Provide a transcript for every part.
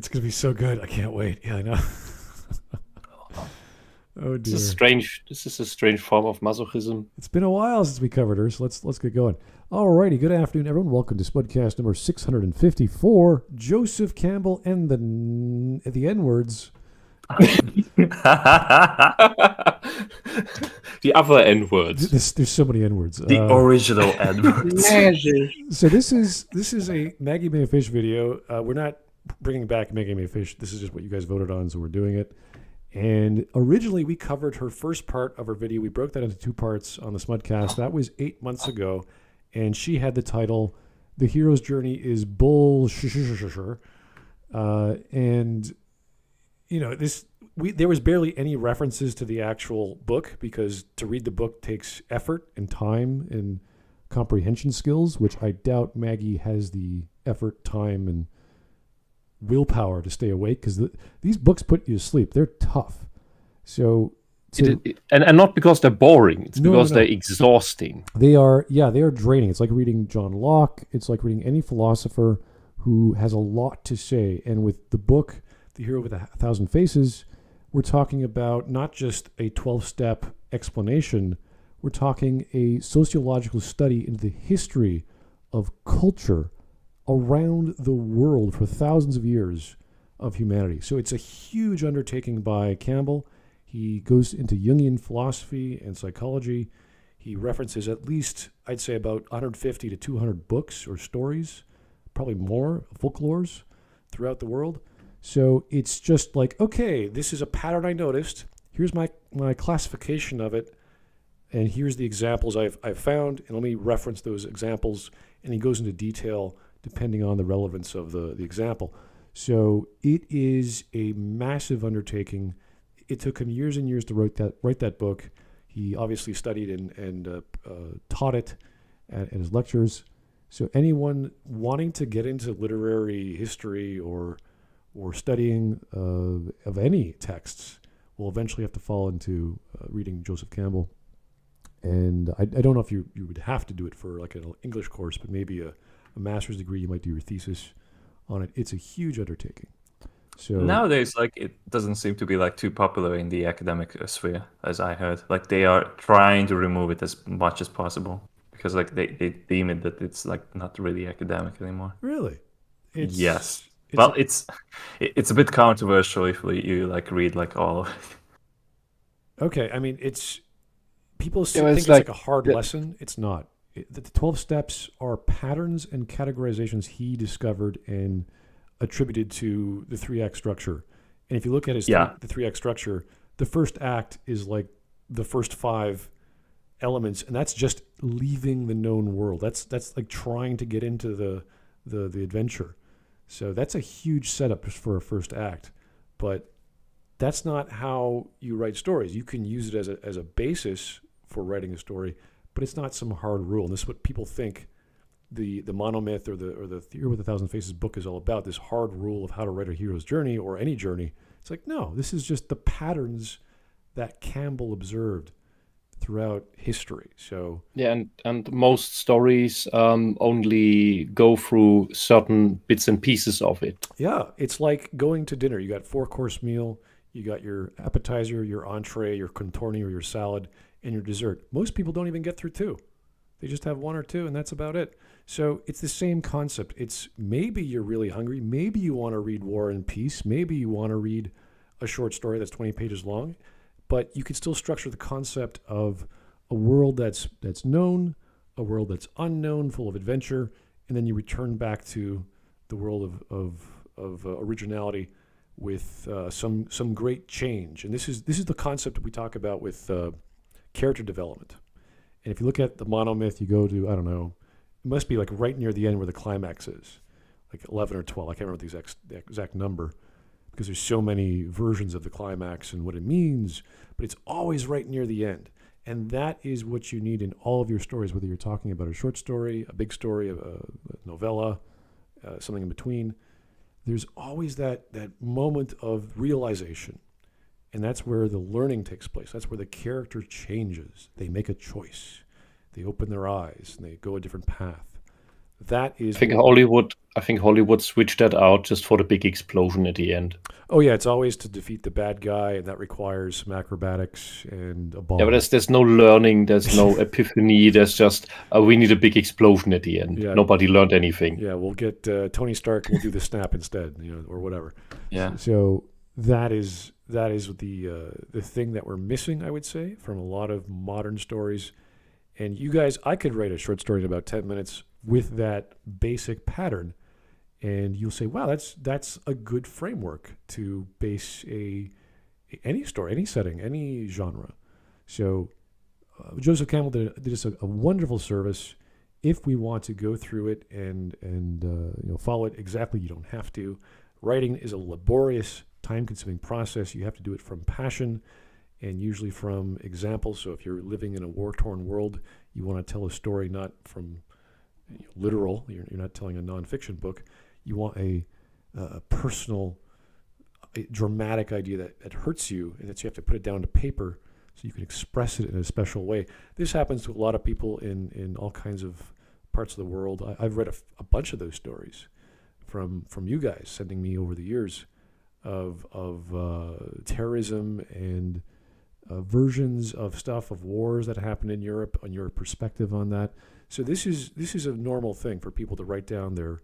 It's going to be so good. I can't wait. Yeah, I know. Oh, dear. This is a strange form of masochism. It's been a while since we covered her, so let's get going. Alrighty, good afternoon, everyone. Welcome to Smudcast number 654. Joseph Campbell and the N-words. The other N-words. There's so many N-words. The original N-words. So this is a Maggie May a Fish video. We're not bringing back Maggie May a Fish. This is just what you guys voted on, so we're doing it. And originally we covered her first part of her video. We broke that into two parts on the Smudcast. That was 8 months ago. And she had the title, The Hero's Journey is Bull. And, you know, there was barely any references to the actual book because to read the book takes effort and time and comprehension skills, which I doubt Maggie has the effort, time, and willpower to stay awake because these books put you to sleep. They're tough. So and not because they're boring. It's because they're exhausting. They are draining. It's like reading John Locke. It's like reading any philosopher who has a lot to say. And with the book, The Hero with 1,000 Faces, we're talking about not just a 12-step explanation. We're talking a sociological study into the history of culture around the world for thousands of years of humanity. So it's a huge undertaking by Campbell. He goes into Jungian philosophy and psychology. He references at least, I'd say, about 150 to 200 books or stories, probably more, folklores throughout the world. So it's just like, okay, this is a pattern I noticed. Here's my classification of it. And here's the examples I've found. And let me reference those examples. And he goes into detail depending on the relevance of the example. So it is a massive undertaking. It took him years and years to write that book. He obviously studied and taught it at his lectures. So anyone wanting to get into literary history or studying of any texts will eventually have to fall into reading Joseph Campbell. And I don't know if you would have to do it for like an English course, but maybe a master's degree, you might do your thesis on it. It's a huge undertaking. So nowadays, like, it doesn't seem to be like too popular in the academic sphere, as I heard. Like, they are trying to remove it as much as possible because like they deem it that it's like not really academic anymore. Really? Yes. Well, it's a bit controversial if you like read like all of it. Okay, I mean people think it's like a hard lesson. It's not. The 12 steps are patterns and categorizations he discovered and attributed to the 3-act structure. And if you look at the 3-act structure, the first act is like the first 5 elements, and that's just leaving the known world. That's like trying to get into the adventure. So that's a huge setup for a first act. But that's not how you write stories. You can use it as a basis for writing a story, but it's not some hard rule. And this is what people think the monomyth or the Hero with 1,000 Faces book is all about, this hard rule of how to write a hero's journey or any journey. It's like, no, this is just the patterns that Campbell observed throughout history. So yeah, and most stories only go through certain bits and pieces of it. Yeah, it's like going to dinner. You got 4-course meal, you got your appetizer, your entree, your contorni or your salad, and your dessert. Most people don't even get through 2. They just have 1 or 2, and that's about it. So it's the same concept. It's maybe you're really hungry. Maybe you want to read War and Peace. Maybe you want to read a short story that's 20 pages long. But you can still structure the concept of a world that's known, a world that's unknown, full of adventure, and then you return back to the world of originality with some great change. And this is the concept that we talk about with character development. And if you look at the monomyth, you go to, I don't know, it must be like right near the end where the climax is, like 11 or 12. I can't remember the exact number because there's so many versions of the climax and what it means, but it's always right near the end. And that is what you need in all of your stories, whether you're talking about a short story, a big story, a novella, something in between. There's always that moment of realization. And that's where the learning takes place. That's where the character changes. They make a choice. They open their eyes and they go a different path. that is. I think Hollywood switched that out just for the big explosion at the end. Oh yeah, it's always to defeat the bad guy, and that requires some acrobatics and a bomb. Yeah, but there's no learning, there's no epiphany. There's just we need a big explosion at the end. Yeah. Nobody learned anything. Yeah, we'll get Tony Stark. We'll do the snap instead, or whatever. Yeah. So that is the thing that we're missing, I would say, from a lot of modern stories. And you guys, I could write a short story in about 10 minutes with that basic pattern, and you'll say, "Wow, that's a good framework to base any story, any setting, any genre." So Joseph Campbell did us a wonderful service. If we want to go through it and follow it exactly, you don't have to. Writing is a laborious, time-consuming process. You have to do it from passion and usually from examples. So if you're living in a war-torn world, you want to tell a story not from literal. You're not telling a nonfiction book. You want a personal, a dramatic idea that hurts you, and that you have to put it down to paper so you can express it in a special way. This happens to a lot of people in all kinds of parts of the world. I've read a bunch of those stories from you guys sending me over the years of terrorism and versions of stuff of wars that happened in Europe, on your perspective on that. So this is a normal thing for people to write down their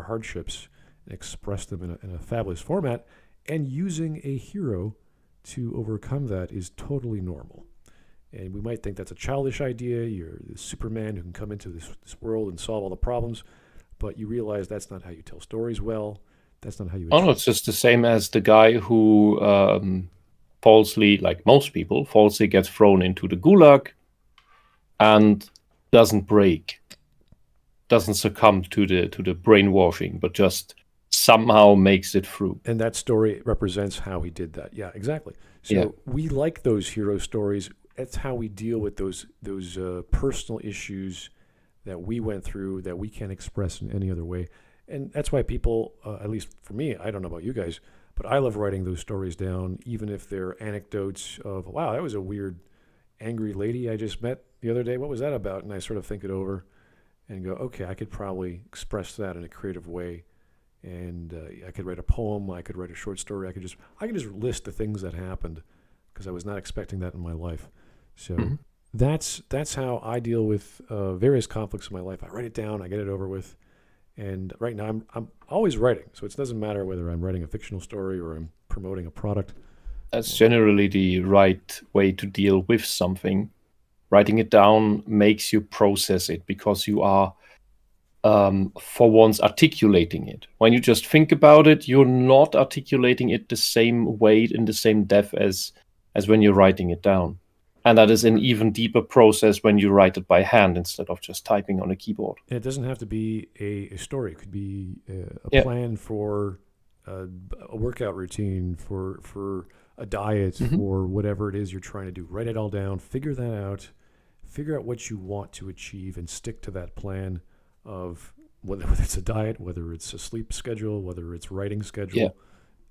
hardships and express them in a fabulous format, and using a hero to overcome that is totally normal. And we might think that's a childish idea. You're the Superman who can come into this world and solve all the problems, but you realize that's not how you tell stories well. That's not how you... Oh, no, it's just the same as the guy who falsely, like most people, falsely gets thrown into the gulag and doesn't break, doesn't succumb to the brainwashing, but just somehow makes it through. And that story represents how he did that. Yeah, exactly. So we like those hero stories. That's how we deal with those personal issues that we went through that we can't express in any other way. And that's why people, at least for me, I don't know about you guys, but I love writing those stories down, even if they're anecdotes of, wow, that was a weird, angry lady I just met the other day. What was that about? And I sort of think it over and go, okay, I could probably express that in a creative way. And I could write a poem. I could write a short story. I could just list the things that happened because I was not expecting that in my life. So that's how I deal with various conflicts in my life. I write it down. I get it over with. And right now I'm always writing. So it doesn't matter whether I'm writing a fictional story or I'm promoting a product. That's generally the right way to deal with something. Writing it down makes you process it because you are, for once, articulating it. When you just think about it, you're not articulating it the same weight in the same depth as when you're writing it down. And that is an even deeper process when you write it by hand instead of just typing on a keyboard. And it doesn't have to be a story. It could be a plan for a workout routine, for a diet, for whatever it is you're trying to do. Write it all down. Figure that out. Figure out what you want to achieve and stick to that plan of whether it's a diet, whether it's a sleep schedule, whether it's writing schedule. Yeah.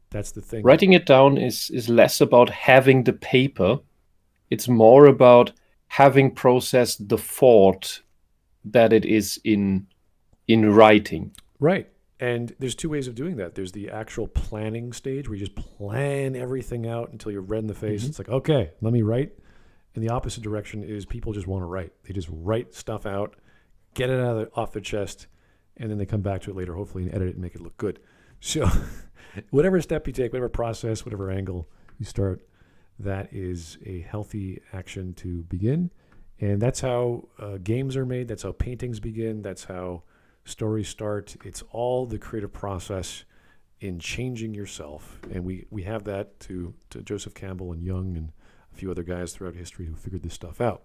That's the thing. Writing it down is less about having the paper. It's more about having processed the thought that it is in writing. Right. And there's two ways of doing that. There's the actual planning stage where you just plan everything out until you're red in the face. It's like, okay, let me write. And the opposite direction is people just want to write. They just write stuff out, get it off their chest, and then they come back to it later, hopefully, and edit it and make it look good. So whatever step you take, whatever process, whatever angle you start, that is a healthy action to begin. And that's how games are made. That's how paintings begin. That's how stories start. It's all the creative process in changing yourself. And we have that to Joseph Campbell and Jung and a few other guys throughout history who figured this stuff out.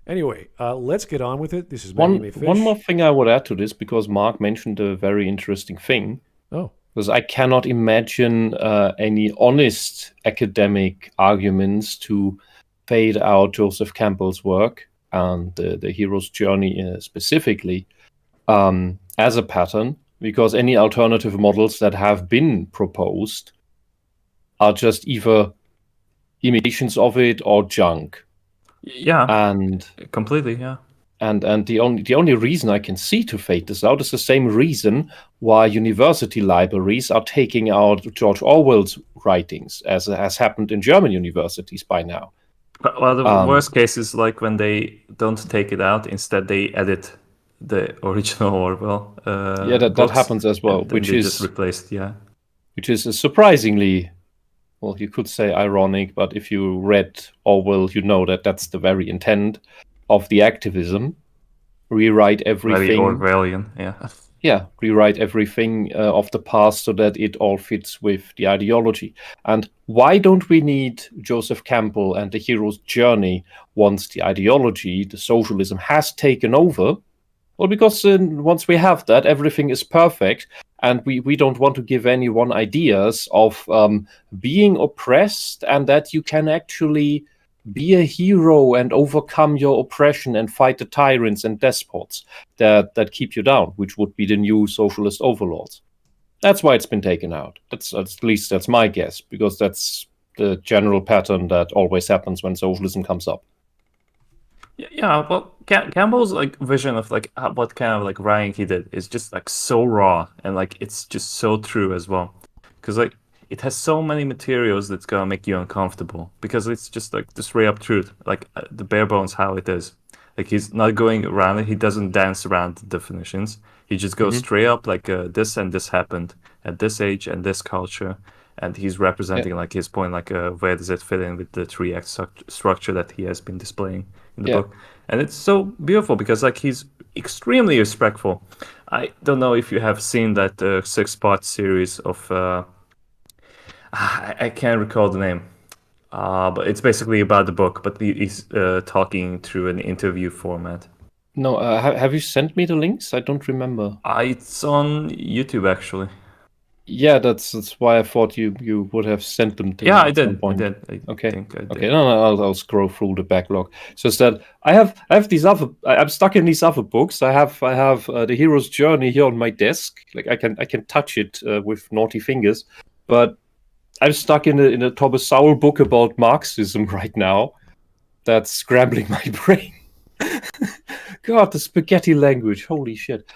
Anyway, let's get on with it. This is Maggie May Fish. One more thing I would add to this, because Mark mentioned a very interesting thing. Oh. Because I cannot imagine any honest academic arguments to fade out Joseph Campbell's work and the hero's journey specifically as a pattern, because any alternative models that have been proposed are just either imitations of it or junk. Yeah, and completely, yeah. And the only reason I can see to fade this out is the same reason why university libraries are taking out George Orwell's writings, as has happened in German universities by now. Well, the worst case is like when they don't take it out, instead they edit the original Orwell. That happens as well, which is just replaced. Yeah, which is surprisingly, well, you could say ironic, but if you read Orwell, you know that that's the very intent of the activism. Rewrite everything. Very Orwellian, yeah. Yeah, rewrite everything of the past so that it all fits with the ideology. And why don't we need Joseph Campbell and the hero's journey once the ideology, the socialism, has taken over? Well, because once we have that, everything is perfect, and we don't want to give anyone ideas of being oppressed and that you can actually be a hero and overcome your oppression and fight the tyrants and despots that keep you down, which would be the new socialist overlords. That's why it's been taken out. That's at least that's my guess, because that's the general pattern that always happens when socialism comes up. Yeah, well, Campbell's like vision of like what kind of like writing he did is just like so raw, and like it's just so true as well, because like it has so many materials that's gonna make you uncomfortable, because it's just like the straight up truth, like the bare bones how it is. Like he's not going around it. He doesn't dance around the definitions. He just goes straight up like this and this happened at this age and this culture, and he's representing like his point, like where does it fit in with the 3-act structure that he has been displaying in the book. And it's so beautiful because like he's extremely respectful. I don't know if you have seen that 6-part series of I can't recall the name, but it's basically about the book, but he's talking through an interview format. No, have you sent me the links? I don't remember. It's on YouTube actually. Yeah, that's why I thought you would have sent them to me. Yeah, I did. I did. Okay. No, I'll scroll through the backlog. So instead, I have these other. I'm stuck in these other books. I have the hero's journey here on my desk. Like I can touch it with naughty fingers, but I'm stuck in a Thomas Sowell book about Marxism right now. That's scrambling my brain. God, the spaghetti language. Holy shit.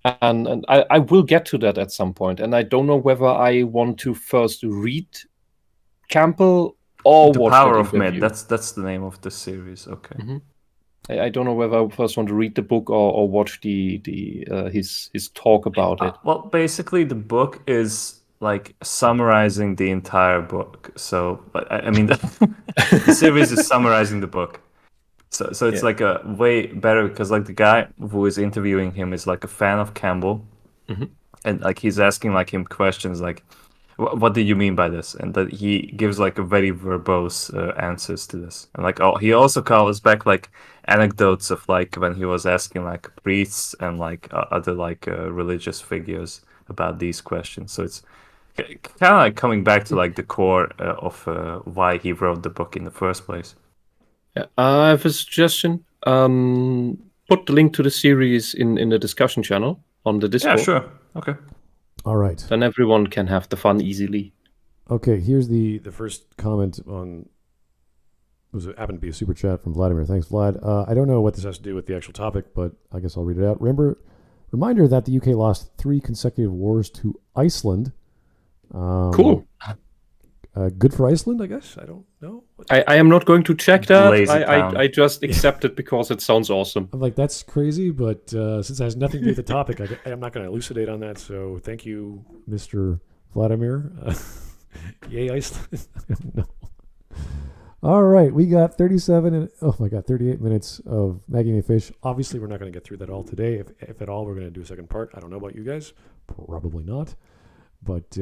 And I will get to that at some point, and I don't know whether I want to first read Campbell or The watch Power that of Men. interview. That's the name of the series. Okay. Mm-hmm. I don't know whether I first want to read the book or watch his talk about it. Well, basically, the book is like summarizing the entire book. So, I mean, the series is summarizing the book. So it's like a way better, because like the guy who is interviewing him is like a fan of Campbell, and like he's asking like him questions like, "What do you mean by this?" And that he gives like a very verbose answers to this, and like he also calls back like anecdotes of like when he was asking like priests and like other like religious figures about these questions. So it's kind of like coming back to like the core of why he wrote the book in the first place. Yeah, I have a suggestion. Put the link to the series in the discussion channel on the Discord. Yeah, sure. Okay. All right. Then everyone can have the fun easily. Okay, here's the first comment on. It happened to be a super chat from Vladimir. Thanks, Vlad. I don't know what this has to do with the actual topic, but I guess I'll read it out. Reminder that the UK lost 3 consecutive wars to Iceland. Cool. Good for Iceland, I guess. I don't know. I am not going to check that. Lazy I just accept it because it sounds awesome. I'm like, that's crazy, but since it has nothing to do with the topic, I'm not going to elucidate on that. So thank you, Mr. Vladimir. Yay, Iceland. No. All right, we got 38 minutes of Maggie May Fish. Obviously, we're not going to get through that all today. If at all, we're going to do a second part. I don't know about you guys. Probably not. But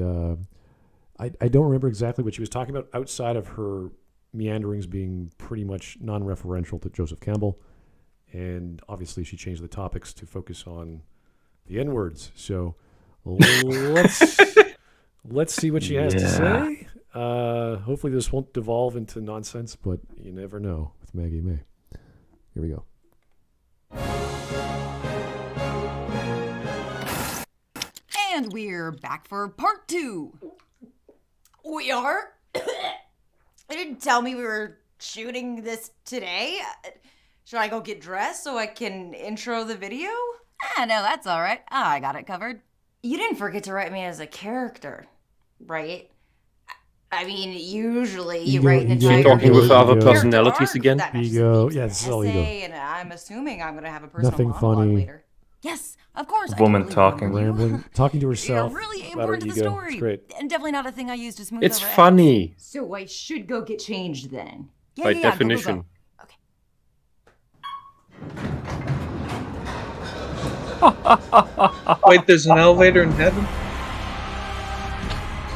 I don't remember exactly what she was talking about outside of her meanderings being pretty much non-referential to Joseph Campbell. And obviously she changed the topics to focus on the N-words. So let's see what she has to say. Hopefully this won't devolve into nonsense, but you never know with Maggie May. Here we go. And we're back for part 2. We are? They didn't tell me we were shooting this today. Should I go get dressed so I can intro the video? Ah, no, that's all right. I got it covered. You didn't forget to write me as a character, right? I mean, usually you Ego, write an ego, entire Talking with ego, other ego. personalities again? That matches Ego. the themes Yeah, of this the is all ego. essay, and I'm assuming I'm gonna have a personal Nothing monologue funny. later. Yes, of course. Woman I totally talking. remember you. Rambling, talking to You're herself. really about her important to the ego. story. It's great. And definitely not a thing I use to smooth It's over funny So I should go get changed then. Yeah, by yeah, yeah, go, go, definition. go. Wait, there's an elevator in heaven?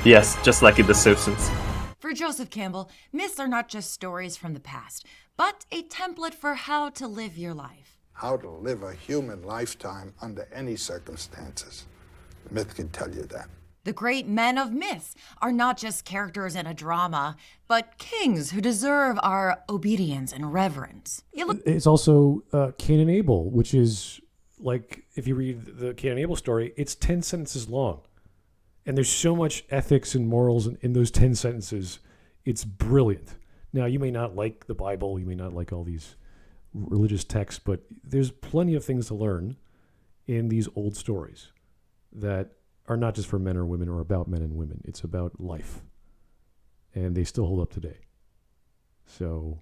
Yes, just like in The Simpsons. For Joseph Campbell, myths are not just stories from the past, but a template for how to live your life. How to live a human lifetime under any circumstances. Myth can tell you that. The great men of myths are not just characters in a drama, but kings who deserve our obedience and reverence. You look It's also Cain and Abel, which is like, if you read the Cain and Abel story, it's 10 sentences long. And there's so much ethics and morals in those 10 sentences. It's brilliant. Now, you may not like the Bible, you may not like all these religious texts, but there's plenty of things to learn in these old stories that are not just for men or women or about men and women. It's about life. And they still hold up today. So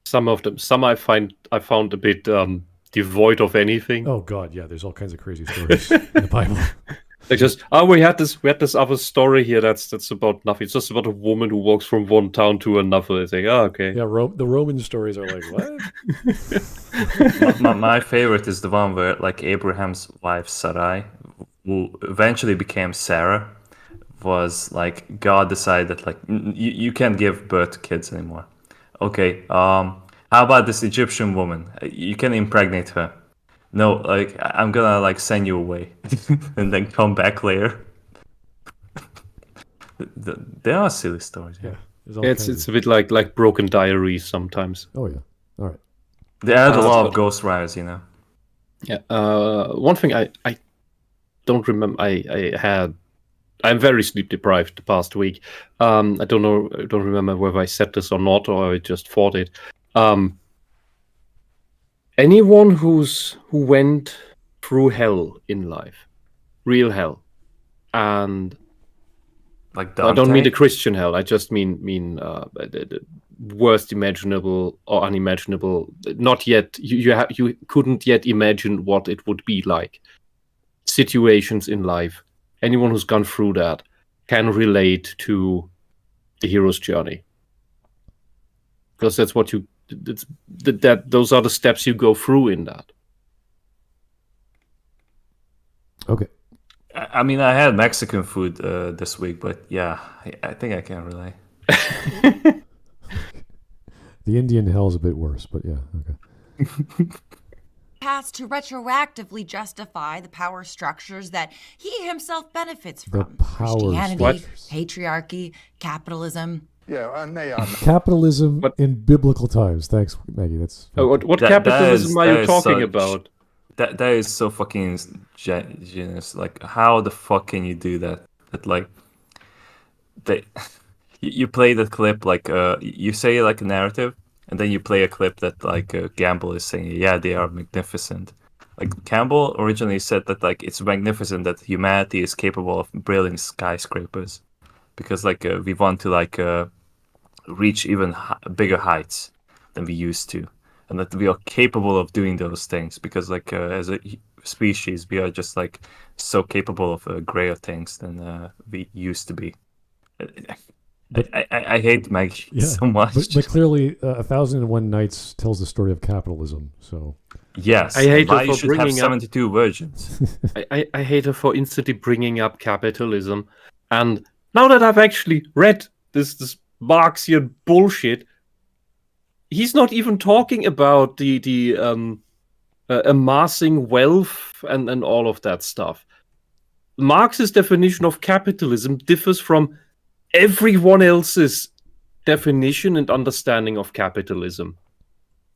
Some of them, some I found a bit devoid of anything. oh God, yeah, there's all kinds of crazy stories in the Bible. Like just we had this other story here that's about nothing. It's just about a woman who walks from one town to another. It's like, okay. Yeah, the Roman stories are like, what? my favorite is the one where like Abraham's wife Sarai, who eventually became Sarah, was like God decided that like you can't give birth to kids anymore. Okay, how about this Egyptian woman? You can impregnate her. No, like I'm gonna like send you away and then come back later. There are silly stories. Yeah, there's all It's kinds a bit like broken diaries sometimes. Oh yeah, all right. There are a that's lot what- of ghost writers, you know. Yeah. One thing I don't remember. I'm very sleep deprived the past week. I don't remember whether I said this or not, or I just thought it. Anyone who went through hell in life, real hell, and Like I don't mean Dante. the Christian hell. I just mean the worst imaginable or unimaginable. Not yet. You couldn't yet imagine what it would be like. Situations in life. Anyone who's gone through that can relate to the hero's journey, because that's what you. Those are the steps you go through in that. Okay. I mean, I had Mexican food this week, but yeah, I think I can relate. The Indian hell is a bit worse, but yeah, okay. past to retroactively justify the power structures that he himself benefits The from. power Christianity, structures. patriarchy, capitalism. Yeah, and they are. Capitalism But- in biblical times. Thanks, Maggie. That's What That capitalism is- are that you is talking such- about? That is so fucking genius. Like, how the fuck can you do that? That like, you play the clip like you say like a narrative, and then you play a clip that like Campbell is saying, yeah, they are magnificent. Like Campbell originally said that like it's magnificent that humanity is capable of building skyscrapers, because like we want to like reach even bigger heights than we used to, and that we are capable of doing those things because like as a species we are just like so capable of greater things than we used to be. I hate Maggie so much. But clearly, 1001 Nights tells the story of capitalism. So Yes, I hate why her you for should have bringing up- 72 virgins. I hate her for instantly bringing up capitalism, and now that I've actually read this Marxian bullshit, he's not even talking about the amassing wealth and all of that stuff. Marx's definition of capitalism differs from everyone else's definition and understanding of capitalism,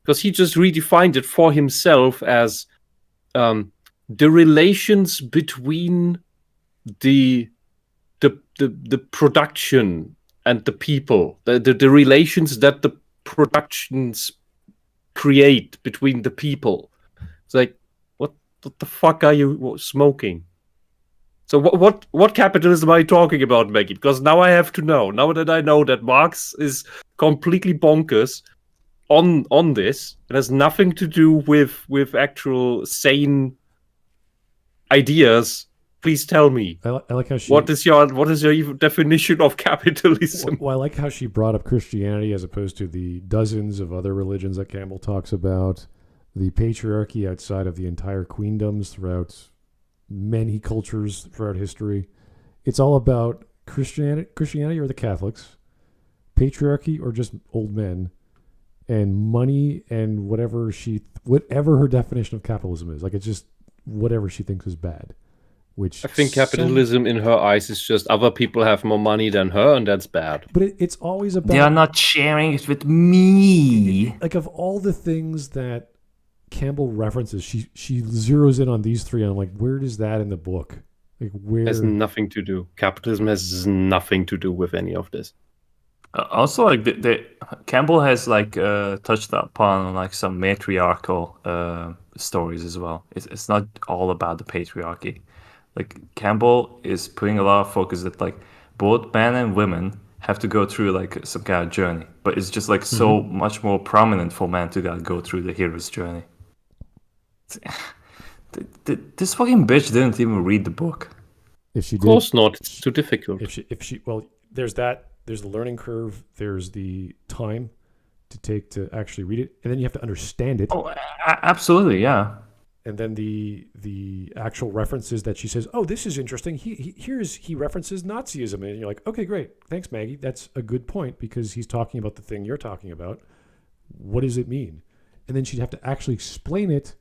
because he just redefined it for himself as the relations between the production and the people, the relations that the productions create between the people. It's like, what the fuck are you smoking? So what capitalism are you talking about, Maggie? Because now I have to know. Now that I know that Marx is completely bonkers on this, it has nothing to do with actual sane ideas. Please tell me. I like how she. What is your definition of capitalism? Well, I like how she brought up Christianity as opposed to the dozens of other religions that Campbell talks about, the patriarchy outside of the entire queendoms throughout many cultures throughout history. It's all about Christianity or the Catholics, patriarchy or just old men, and money and whatever her definition of capitalism is. Like, it's just whatever she thinks is bad. Which I think capitalism in her eyes is just other people have more money than her, and that's bad. But it's always about... They are not sharing it with me. Like, of all the things that Campbell references, she zeroes in on these three, and I'm like, where is that in the book? Like, where... It has nothing to do. Capitalism has nothing to do with any of this. Also, like Campbell has like touched upon like some matriarchal stories as well. It's not all about the patriarchy. Like, Campbell is putting a lot of focus that like both men and women have to go through like some kind of journey, but it's just like so much more prominent for men to go through the hero's journey. This fucking bitch didn't even read the book. If she did, of course not. It's too difficult. If she well, there's that. There's the learning curve. There's the time to take to actually read it, and then you have to understand it. Oh, absolutely, yeah. And then the actual references that she says, oh, this is interesting. He references Nazism, and you're like, okay, great, thanks, Maggie. That's a good point because he's talking about the thing you're talking about. What does it mean? And then she'd have to actually explain it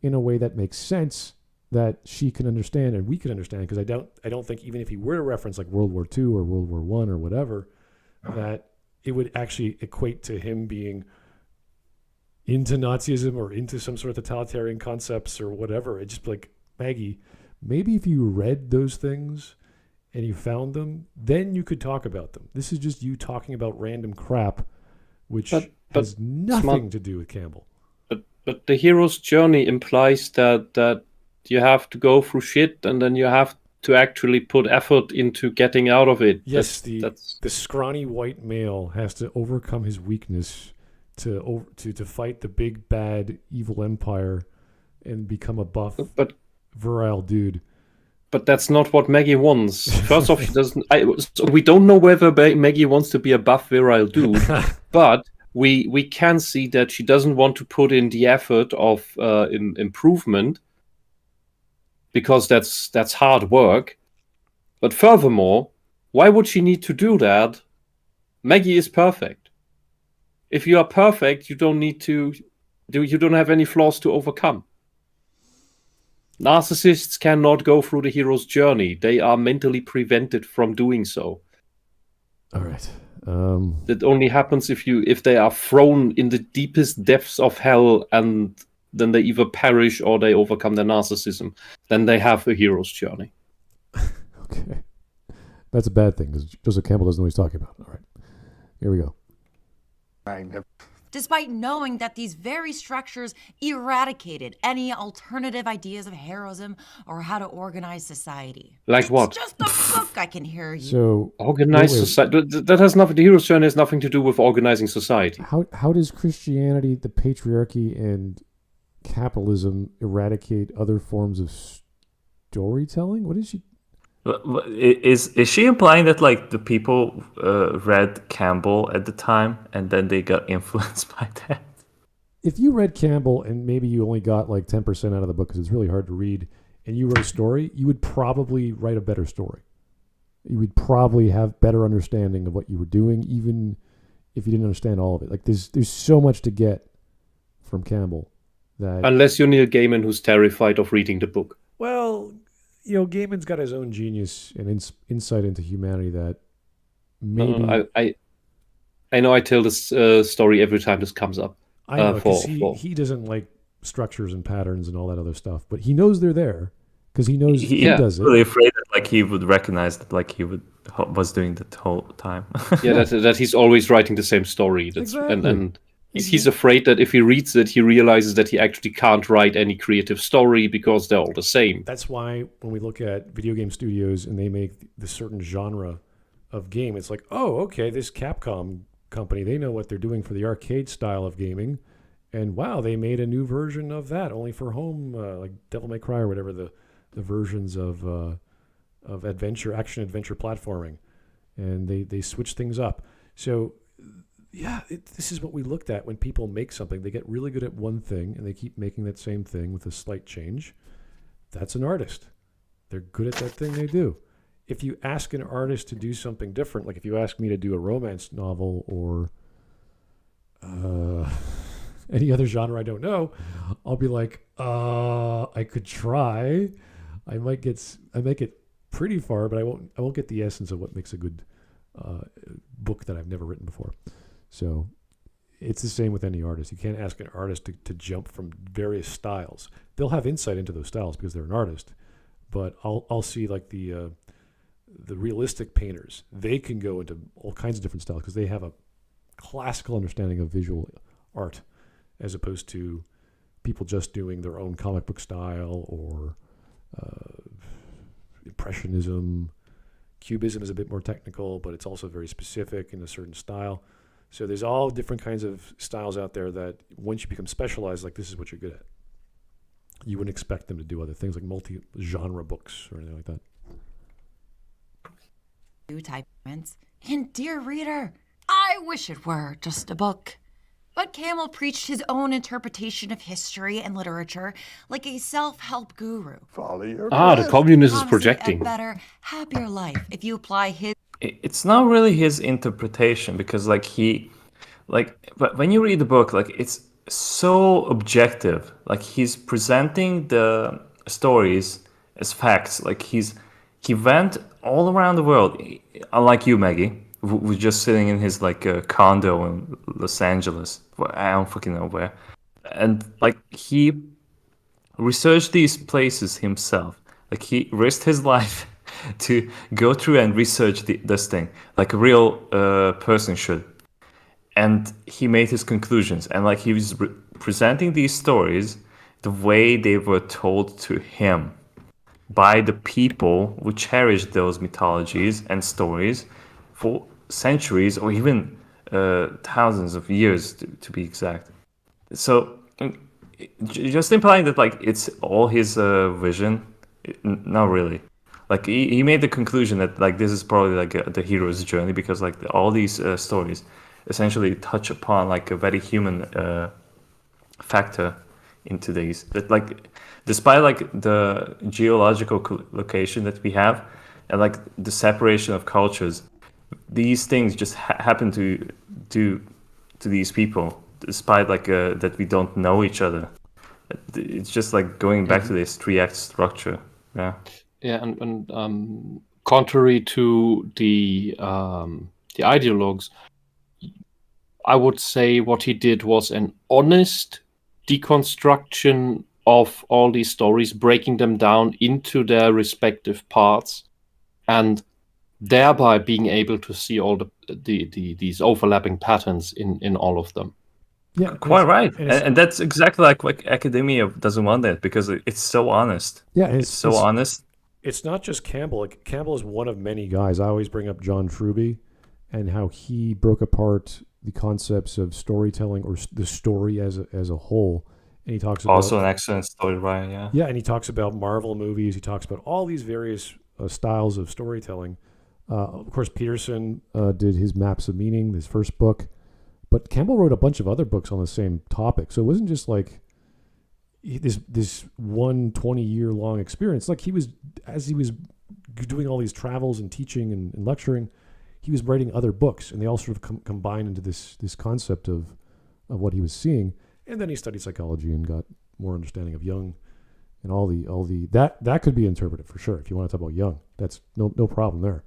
in a way that makes sense, that she can understand and we can understand. Because I don't think even if he were to reference like World War II or World War I or whatever, that it would actually equate to him being into Nazism or into some sort of totalitarian concepts or whatever. It's just like, Maggie, maybe if you read those things and you found them, then you could talk about them. This is just you talking about random crap, which has nothing to do with Campbell. But the hero's journey implies that you have to go through shit and then you have to actually put effort into getting out of it. Yes, the scrawny white male has to overcome his weakness to fight the big bad evil empire and become a buff virile dude. But that's not what Maggie wants. First off, she doesn't. So we don't know whether Maggie wants to be a buff virile dude, but we can see that she doesn't want to put in the effort of improvement because that's hard work. But furthermore, why would she need to do that? Maggie is perfect. If you are perfect, you don't need to. You don't have any flaws to overcome. Narcissists cannot go through the hero's journey. They are mentally prevented from doing so. All right. That only happens if they are thrown in the deepest depths of hell, and then they either perish or they overcome their narcissism. Then they have a hero's journey. Okay. That's a bad thing because Joseph Campbell doesn't know what he's talking about. All right. Here we go. Despite knowing that these very structures eradicated any alternative ideas of heroism or how to organize society. Like what? It's just a book, I can hear you. So organized society. That has nothing. The hero's journey has nothing to do with organizing society. How does Christianity, the patriarchy, and capitalism eradicate other forms of storytelling? What is she? Is she implying that like the people read Campbell at the time and then they got influenced by that? If you read Campbell and maybe you only got like 10% out of the book because it's really hard to read, and you wrote a story, you would probably write a better story. You would probably have better understanding of what you were doing, even if you didn't understand all of it. Like there's so much to get from Campbell that unless you're Neil Gaiman, who's terrified of reading the book. Well, you know, Gaiman's got his own genius and insight into humanity that maybe... I know I tell this story every time this comes up. I know, because he doesn't like structures and patterns and all that other stuff, but he knows they're there because he knows he does it. Really afraid that like he would recognize that like he was doing that whole time. Yeah, that he's always writing the same story. Exactly. And He's afraid that if he reads it, he realizes that he actually can't write any creative story because they're all the same. That's why when we look at video game studios and they make this certain genre of game, it's like, oh, okay, this Capcom company, they know what they're doing for the arcade style of gaming. And wow, they made a new version of that only for home, like Devil May Cry or whatever the versions of action adventure platforming. And they switch things up. So yeah, this is what we looked at when people make something. They get really good at one thing and they keep making that same thing with a slight change. That's an artist. They're good at that thing they do. If you ask an artist to do something different, like if you ask me to do a romance novel or any other genre I don't know, I'll be like, I could try. I might get pretty far, but I won't get the essence of what makes a good book that I've never written before. So it's the same with any artist. You can't ask an artist to jump from various styles. They'll have insight into those styles because they're an artist. But I'll see like the realistic painters. They can go into all kinds of different styles because they have a classical understanding of visual art as opposed to people just doing their own comic book style or Impressionism. Cubism is a bit more technical, but it's also very specific in a certain style. So there's all different kinds of styles out there that once you become specialized, like this is what you're good at. You wouldn't expect them to do other things like multi-genre books or anything like that. And dear reader, I wish it were just a book. But Campbell preached his own interpretation of history and literature like a self-help guru. Follow your The communist is Promising projecting. a better, happier life if you apply his... It's not really his interpretation because but when you read the book, like it's so objective. Like he's presenting the stories as facts. Like he went all around the world, unlike you, Maggie, who was just sitting in his condo in Los Angeles. I don't fucking know where. And like he researched these places himself. Like he risked his life to go through and research this thing like a real person should. And he made his conclusions. And like he was presenting these stories the way they were told to him by the people who cherished those mythologies and stories for centuries or even thousands of years to be exact. So just implying that like it's all his vision, not really. Like he made the conclusion that like this is probably like the hero's journey because like all these stories essentially touch upon like a very human factor into these. That like despite like the geological location that we have and like the separation of cultures, these things just happen to these people despite like that we don't know each other. It's just like going back to this 3-act structure. Yeah. Yeah, and contrary to the ideologues, I would say what he did was an honest deconstruction of all these stories, breaking them down into their respective parts, and thereby being able to see all these overlapping patterns in all of them. Yeah, quite right, and that's exactly like what academia doesn't want that because it's so honest. Yeah, it's so honest. It's not just Campbell. Like, Campbell is one of many guys. I always bring up John Truby and how he broke apart the concepts of storytelling or the story as a whole. And he talks about also an excellent story, right? Yeah. Yeah, and he talks about Marvel movies. He talks about all these various styles of storytelling. Of course, Peterson did his Maps of Meaning, his first book. But Campbell wrote a bunch of other books on the same topic. So it wasn't just like this one 20-year-long experience. Like as he was doing all these travels and teaching and lecturing, he was writing other books, and they all sort of combine into this concept of what he was seeing. And then he studied psychology and got more understanding of Jung and all the that could be interpreted for sure. If you want to talk about Jung, that's no problem there.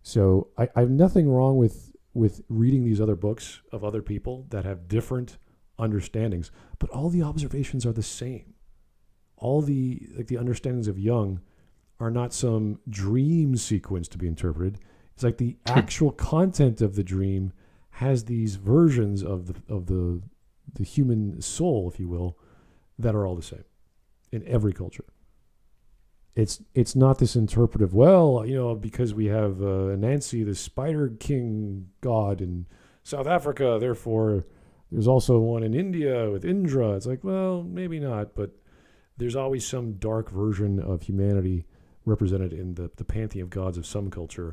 So I have nothing wrong with reading these other books of other people that have different understandings, but all the observations are the same. All the understandings of Jung are not some dream sequence to be interpreted. It's like the actual content of the dream has these versions of the the human soul, if you will, that are all the same in every culture. It's not this interpretive, well, because we have Nancy, the Spider King god in South Africa, therefore there's also one in India with Indra. It's like, well, maybe not, but there's always some dark version of humanity represented in the pantheon of gods of some culture,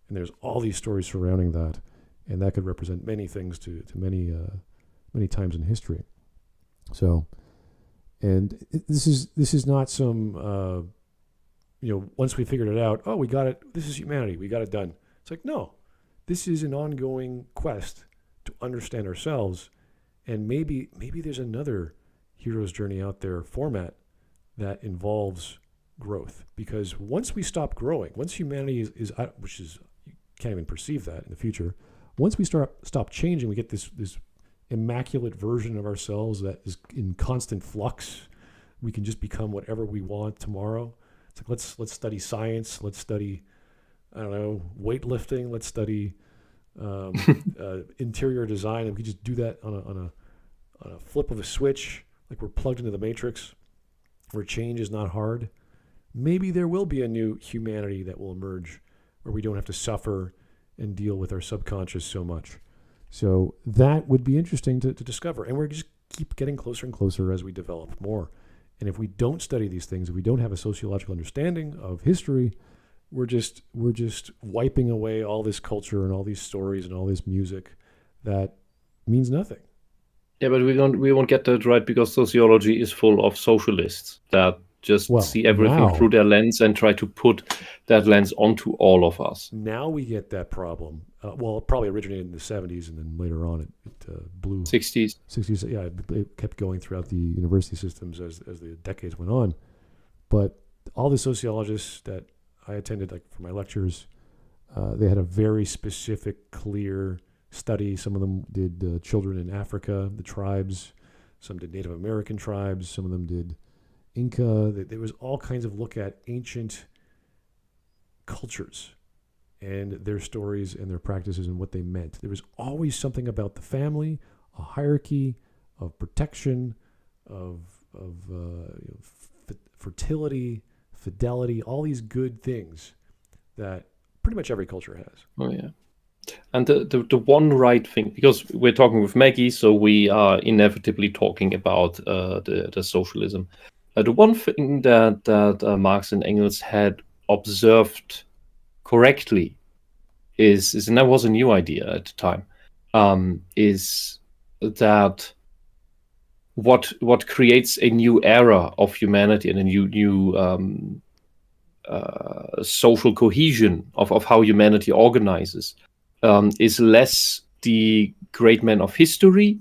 and there's all these stories surrounding that, and that could represent many things to many times in history. So, and this is not some once we figured it out, oh, we got it. This is humanity. We got it done. It's like, no, this is an ongoing quest to understand ourselves, and maybe there's another hero's journey out there format that involves growth. Because once we stop growing, once humanity is which is, you can't even perceive that in the future, once we stop changing, we get this immaculate version of ourselves that is in constant flux. We can just become whatever we want tomorrow. It's like, let's study science, let's study, I don't know, weightlifting, let's study interior design, and we just do that on a flip of a switch, like we're plugged into the matrix, where change is not hard. Maybe there will be a new humanity that will emerge where we don't have to suffer and deal with our subconscious so much. So that would be interesting to discover, and we're just keep getting closer and closer as we develop more. And if we don't study these things, if we don't have a sociological understanding of history, we're just wiping away all this culture and all these stories and all this music that means nothing. Yeah, but we won't get that right, because sociology is full of socialists that just see everything through their lens and try to put that lens onto all of us. Now we get that problem. Well, it probably originated in the 70s, and then later on it blew. 60s. 60s, yeah. It kept going throughout the university systems as the decades went on. But all the sociologists that I attended, like for my lectures, they had a very specific, clear study. Some of them did children in Africa, the tribes. Some did Native American tribes. Some of them did Inca. There was all kinds of look at ancient cultures and their stories and their practices and what they meant. There was always something about the family, a hierarchy of protection, of fertility, fidelity, all these good things that pretty much every culture has. Oh, yeah. And the one right thing, because we're talking with Maggie, so we are inevitably talking about the socialism. The one thing that Marx and Engels had observed correctly is, and that was a new idea at the time, is that what creates a new era of humanity and a new social cohesion of how humanity organizes is less the great men of history,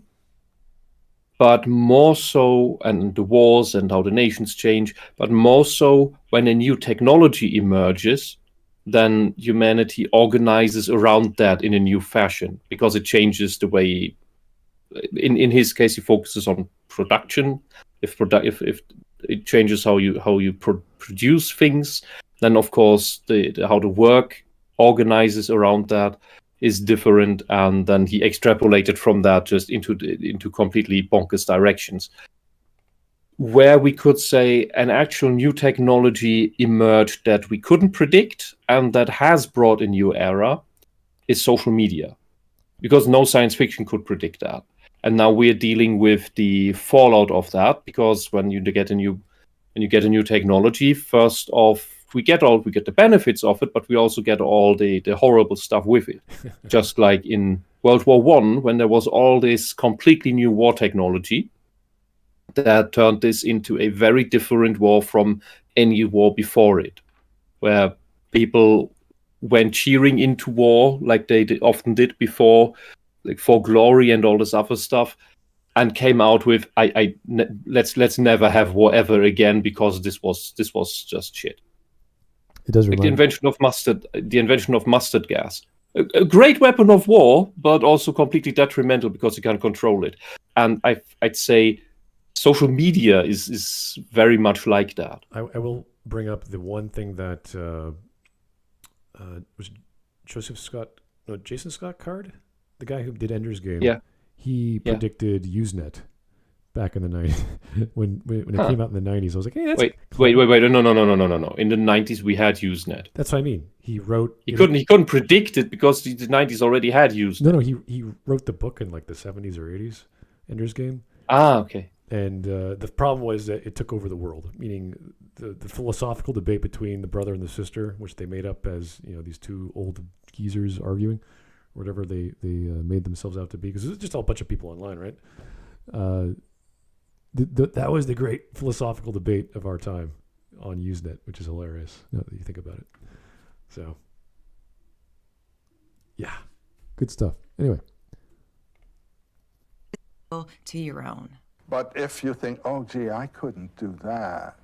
but more so, and the wars and how the nations change, but more so when a new technology emerges, then humanity organizes around that in a new fashion, because it changes the way, in his case, he focuses on production. If it changes how you produce things, then of course how the work organizes around that is different, and then he extrapolated from that just into completely bonkers directions, where we could say an actual new technology emerged that we couldn't predict and that has brought a new era is social media, because no science fiction could predict that. And now we're dealing with the fallout of that, because when you get a new technology, first off, we get the benefits of it, but we also get all the horrible stuff with it. Just like in World War I, when there was all this completely new war technology that turned this into a very different war from any war before it, where people went cheering into war like they often did before, like for glory and all this other stuff, and came out with let's never have war ever again, because this was just shit. It does like the invention of mustard gas, a great weapon of war, but also completely detrimental because you can't control it. And I'd say social media is very much like that. I will bring up the one thing that was Jason Scott Card, the guy who did Ender's Game. Yeah. he predicted Usenet back in the 90s. when it came out in the 90s, I was like, hey, that's... Wait. No. In the 90s, we had Usenet. That's what I mean. He wrote... He couldn't predict it because the 90s already had Usenet. No, he wrote the book in like the 70s or 80s, Ender's Game. Ah, okay. And the problem was that it took over the world, meaning the philosophical debate between the brother and the sister, which they made up as these two old geezers arguing, or whatever they made themselves out to be, because it was just all a bunch of people online, right? That was the great philosophical debate of our time on Usenet, which is hilarious now that you think about it. So, yeah, good stuff. Anyway. To your own. But if you think, oh, gee, I couldn't do that,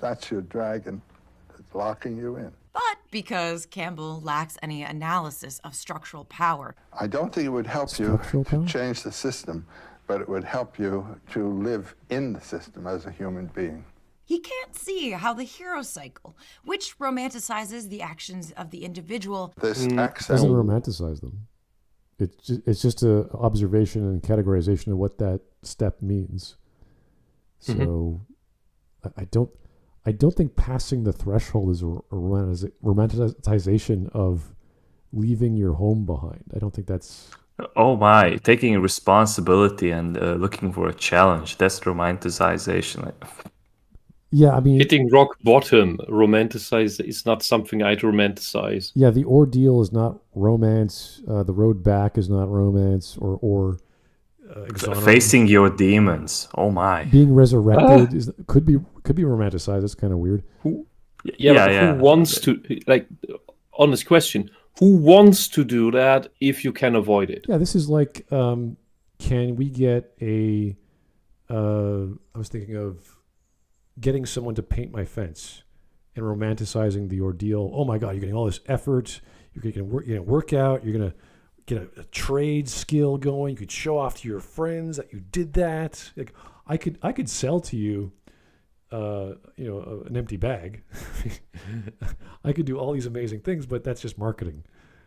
that's your dragon that's locking you in. But because Campbell lacks any analysis of structural power. I don't think it would help you to change the system, but it would help you to live in the system as a human being. He can't see how the hero cycle, which romanticizes the actions of the individual. This doesn't romanticize them. It's just an observation and categorization of what that step means. So I don't think passing the threshold is a romanticization of leaving your home behind. I don't think that's... Oh my, taking responsibility and looking for a challenge, that's romanticization. Yeah, I mean... Hitting rock bottom, romanticize is not something I'd romanticize. Yeah, the ordeal is not romance. The road back is not romance or facing your demons. Oh my. Being resurrected could be romanticized. That's kind of weird. Who wants to, honest question, who wants to do that if you can avoid it? Yeah, this is like, can we get I was thinking of getting someone to paint my fence and romanticizing the ordeal. Oh my God, you're getting all this effort. You're going to work out. You're going to get a trade skill going. You could show off to your friends that you did that. Like, I could sell to you, an empty bag. I could do all these amazing things, but that's just marketing.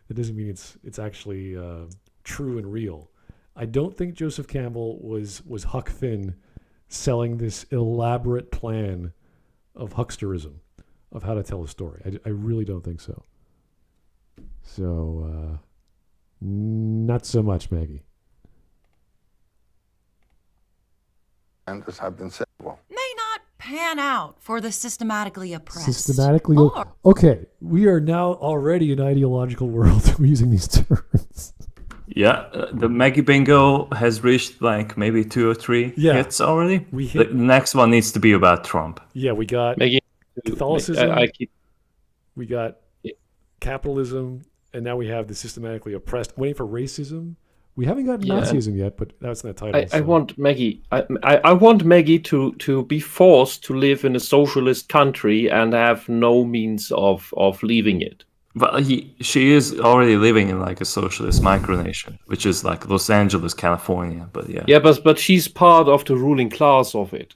It doesn't mean it's actually true and real. I don't think Joseph Campbell was Huck Finn selling this elaborate plan of hucksterism, of how to tell a story. I really don't think so. So, not so much, Maggie. And as I've been saying, May not pan out for the systematically oppressed. Okay, we are now already in ideological world using these terms. Yeah, the Maggie bingo has reached like maybe 2 or 3 hits already. The next one needs to be about Trump. Yeah, we got Maggie, Catholicism, we got capitalism, and now we have the systematically oppressed. Waiting for racism. We haven't got Nazism yet, but that's in the title. I want Maggie. I want Maggie to be forced to live in a socialist country and have no means of leaving it. But she is already living in like a socialist micronation, which is like Los Angeles, California. But yeah. Yeah, but she's part of the ruling class of it.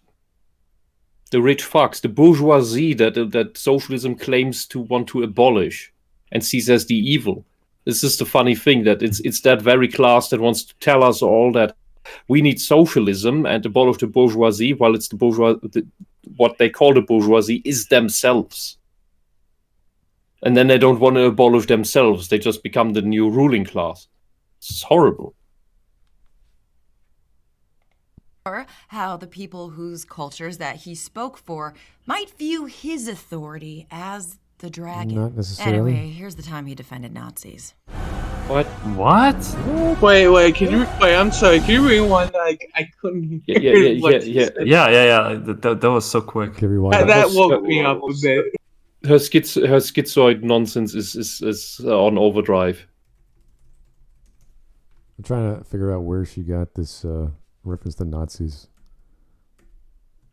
The rich fucks, the bourgeoisie that socialism claims to want to abolish and sees as the evil. This is the funny thing, that it's that very class that wants to tell us all that we need socialism and abolish the bourgeoisie, while it's what they call the bourgeoisie is themselves. And then they don't want to abolish themselves. They just become the new ruling class. It's horrible. Or how the people whose cultures that he spoke for might view his authority as the dragon. Not necessarily. Anyway, here's the time he defended Nazis. What? Wait, I'm sorry, can you rewind that? I couldn't hear Yeah. That was so quick. That woke me up a bit. Her schizoid nonsense is on overdrive. I'm trying to figure out where she got this reference to Nazis.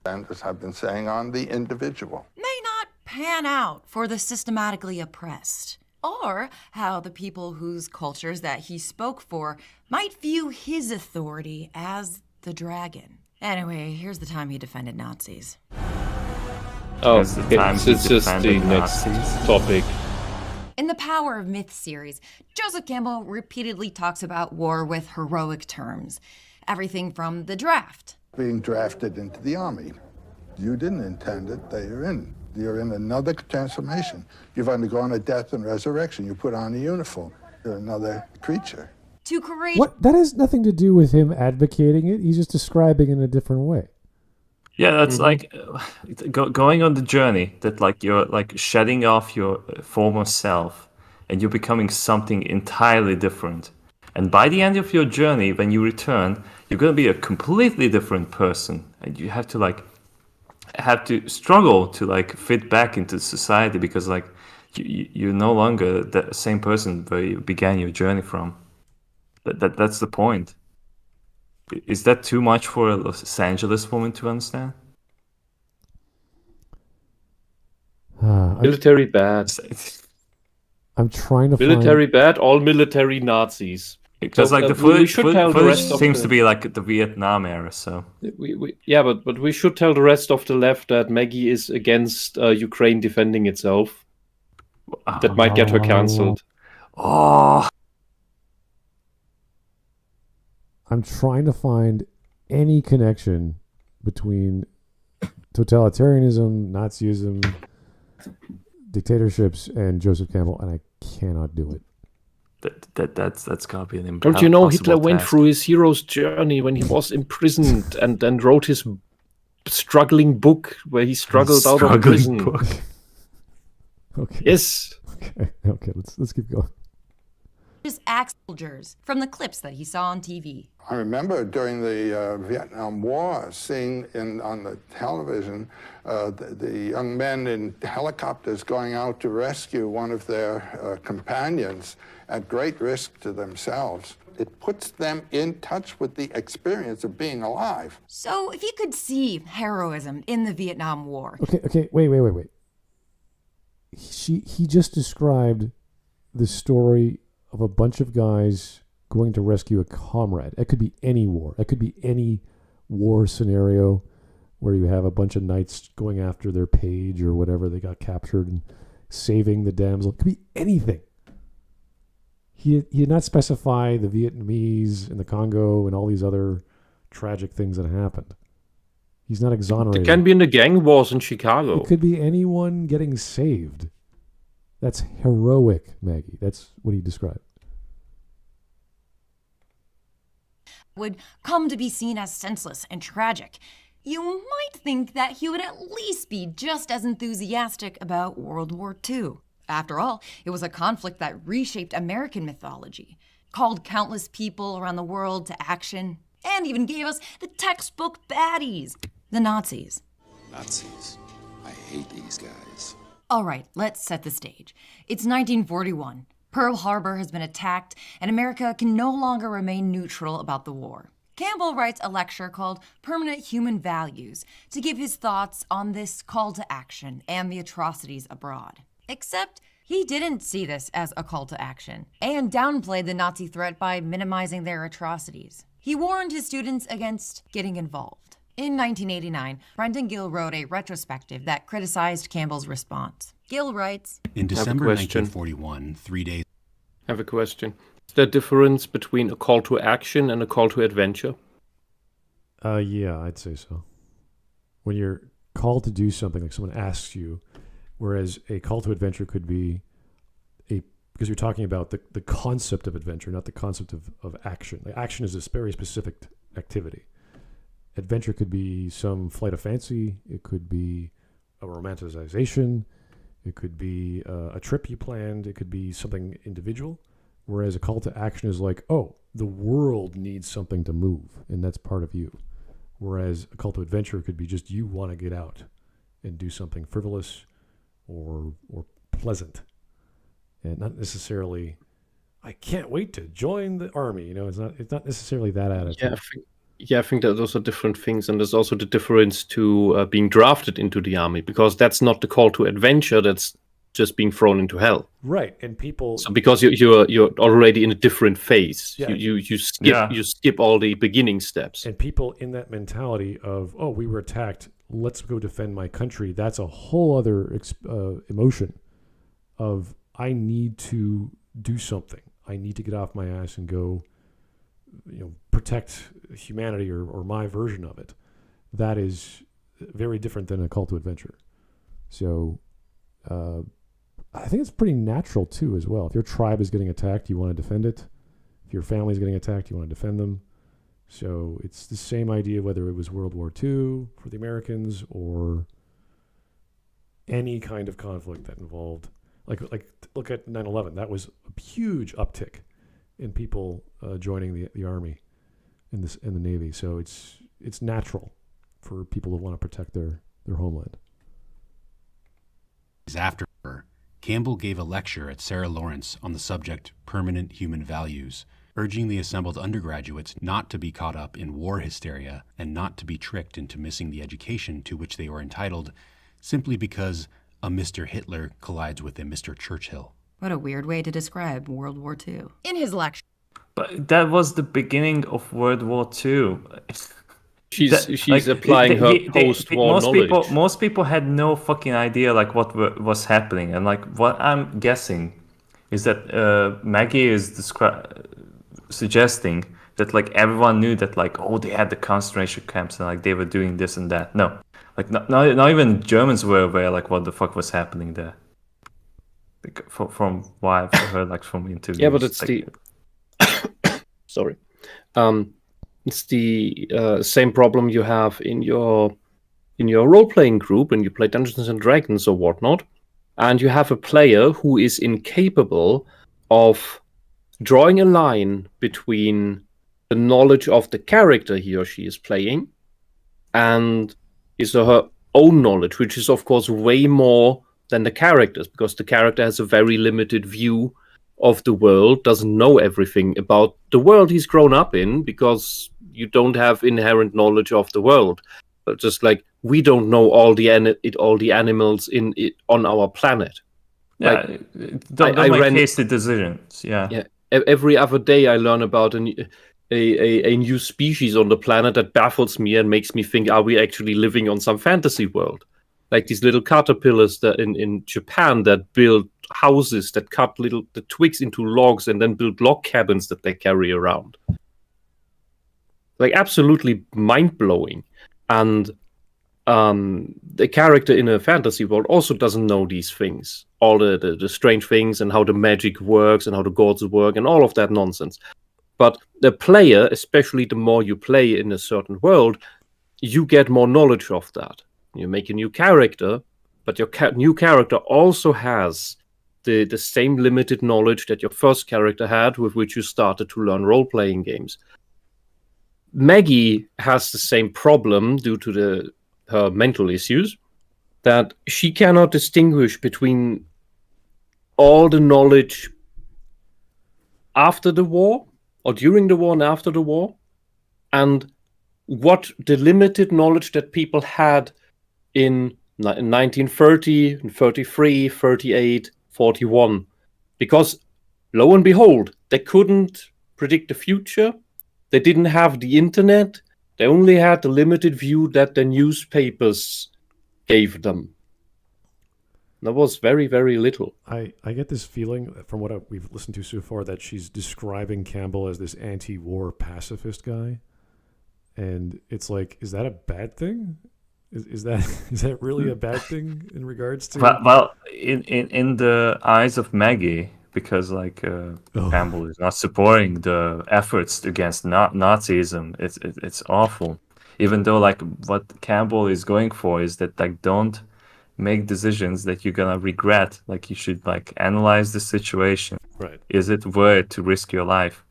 And as I've been saying, on the individual. May not pan out for the systematically oppressed. Or how the people whose cultures that he spoke for might view his authority as the dragon. Anyway, here's the time he defended Nazis. Oh, it's just the next topic. In the Power of Myth series, Joseph Campbell repeatedly talks about war with heroic terms. Everything from the draft. Being drafted into the army. You didn't intend it, you're in another transformation. You've undergone a death and resurrection. You put on a uniform. You're another creature. To courage. What? That has nothing to do with him advocating it. He's just describing it in a different way. Yeah, that's like going on the journey that like you're like shedding off your former self and you're becoming something entirely different. And by the end of your journey, when you return, you're going to be a completely different person. And you have to struggle to like fit back into society because like you're no longer the same person where you began your journey from. That's the point. Is that too much for a Los Angeles woman to understand? Military bad. I'm trying to military bad, all military Nazis. Because like the footage seems to be like the Vietnam era, so but we should tell the rest of the left that Maggie is against Ukraine defending itself. That might get her cancelled. Oh. I'm trying to find any connection between totalitarianism, Nazism, dictatorships, and Joseph Campbell, and I cannot do it. That's gotta be an impossible Don't you know Hitler went task. through his hero's journey when he was imprisoned and then wrote his struggling book where he struggled out of prison. Book. Okay. Yes. Okay. Let's keep going. Just axe soldiers from the clips that he saw on TV. I remember during the Vietnam War seeing on the television the young men in helicopters going out to rescue one of their companions at great risk to themselves. It puts them in touch with the experience of being alive. So if you could see heroism in the Vietnam War. Okay, wait. He just described the story of a bunch of guys going to rescue a comrade. It could be any war. It could be any war scenario where you have a bunch of knights going after their page or whatever they got captured and saving the damsel. It could be anything. He did not specify the Vietnamese and the Congo and all these other tragic things that happened. He's not exonerated. It can be in the gang wars in Chicago. It could be anyone getting saved. That's heroic, Maggie. That's what he described. Would come to be seen as senseless and tragic. You might think that he would at least be just as enthusiastic about World War II. After all, it was a conflict that reshaped American mythology, called countless people around the world to action, and even gave us the textbook baddies, the Nazis. Nazis. I hate these guys. All right, let's set the stage. It's 1941. Pearl Harbor has been attacked, and America can no longer remain neutral about the war. Campbell writes a lecture called Permanent Human Values to give his thoughts on this call to action and the atrocities abroad. Except he didn't see this as a call to action and downplayed the Nazi threat by minimizing their atrocities. He warned his students against getting involved. In 1989, Brendan Gill wrote a retrospective that criticized Campbell's response. Gill writes, in December 1941, 3 days... I have a question. Is there a difference between a call to action and a call to adventure? Yeah, I'd say so. When you're called to do something, like someone asks you, whereas a call to adventure could be because you're talking about the concept of adventure, not the concept of action. Like action is a very specific activity. Adventure could be some flight of fancy. It could be a romanticization. It could be a trip you planned. It could be something individual. Whereas a call to action is like, oh, the world needs something to move, and that's part of you. Whereas a call to adventure could be just you want to get out and do something frivolous or pleasant. And not necessarily, I can't wait to join the army. You know, it's not necessarily that attitude. I think that those are different things, and there's also the difference to being drafted into the army, because that's not the call to adventure. That's just being thrown into hell. Right, and people. So because you're already in a different phase, Yeah. you skip all the beginning steps. And people in that mentality of, oh, we were attacked, let's go defend my country. That's a whole other emotion of I need to do something. I need to get off my ass and go, protect humanity or my version of it. That is very different than a call to adventure. So I think it's pretty natural too as well. If your tribe is getting attacked, you want to defend it. If your family is getting attacked, you want to defend them. So it's the same idea whether it was World War II for the Americans or any kind of conflict that involved, like look at 9/11. That was a huge uptick in people joining the army and the Navy. So it's natural for people to want to protect their homeland. After Campbell gave a lecture at Sarah Lawrence on the subject Permanent Human Values, urging the assembled undergraduates not to be caught up in war hysteria and not to be tricked into missing the education to which they were entitled simply because a Mr. Hitler collides with a Mr. Churchill. What a weird way to describe World War II. In his lecture. But that was the beginning of World War II. She's applying her post-war knowledge. Most people had no fucking idea like what was happening, and like what I'm guessing is that Maggie is suggesting that like everyone knew that like they had the concentration camps and like they were doing this and that. No, like not even Germans were aware like what the fuck was happening there. Like, from what I've heard like from interviews. Yeah, but it's like, sorry. It's the same problem you have in your role-playing group when you play Dungeons and Dragons or whatnot, and you have a player who is incapable of drawing a line between the knowledge of the character he or she is playing and his or her own knowledge, which is of course way more than the characters, because the character has a very limited view of the world, doesn't know everything about the world he's grown up in, because you don't have inherent knowledge of the world. But just like we don't know all the animals on our planet. Yeah, like, don't make hasty decisions. Yeah. Every other day I learn about a new species on the planet that baffles me and makes me think, are we actually living on some fantasy world? Like these little caterpillars that in Japan that build houses, that cut the twigs into logs and then build log cabins that they carry around. Like absolutely mind-blowing. And the character in a fantasy world also doesn't know these things. All the strange things and how the magic works and how the gods work and all of that nonsense. But the player, especially the more you play in a certain world, you get more knowledge of that. You make a new character, but your new character also has the same limited knowledge that your first character had with which you started to learn role-playing games. Maggie has the same problem due to her mental issues, that she cannot distinguish between all the knowledge after the war, or during the war and after the war, and what the limited knowledge that people had in 1930, 33, 38, 41. Because, lo and behold, they couldn't predict the future. They didn't have the internet. They only had the limited view that the newspapers gave them. That was very, very little. I get this feeling from what we've listened to so far that she's describing Campbell as this anti-war pacifist guy. And it's like, is that a bad thing? Is that really a bad thing in regards to? Well, in the eyes of Maggie, because like Campbell is not supporting the efforts against Nazism, it's awful. Even though like what Campbell is going for is that like don't make decisions that you're gonna regret. Like you should like analyze the situation. Right? Is it worth to risk your life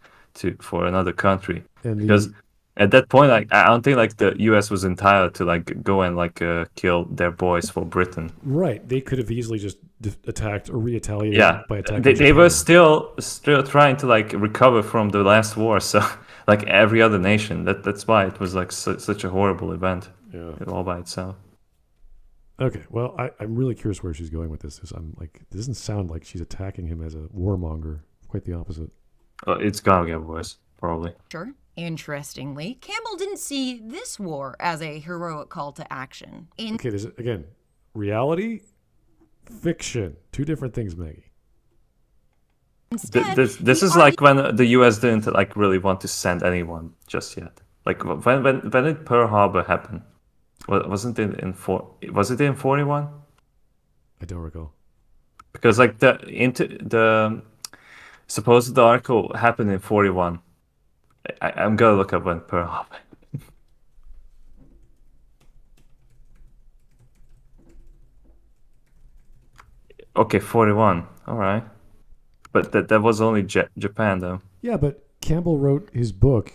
for another country? And because at that point, like I don't think like the U.S. was entitled to like go and like kill their boys for Britain. Right, they could have easily just attacked or retaliated by attacking. They were still trying to like recover from the last war. So like every other nation, that's why it was like such a horrible event. Yeah, all by itself. Okay, well, I'm really curious where she's going with this. I'm like, it doesn't sound like she's attacking him as a warmonger. Quite the opposite. It's gonna get worse, probably. Sure. Interestingly, Campbell didn't see this war as a heroic call to action. Okay, there's again reality, fiction, two different things, Maggie. Instead, This is like when the U.S. didn't like really want to send anyone just yet. Like when did Pearl Harbor happen? Wasn't it Was it in 41? I don't recall. Because like the supposed article happened in 41. I'm gonna look up when Pearl Harbor. Okay, 41. All right, but that was only Japan though. Yeah, but Campbell wrote his book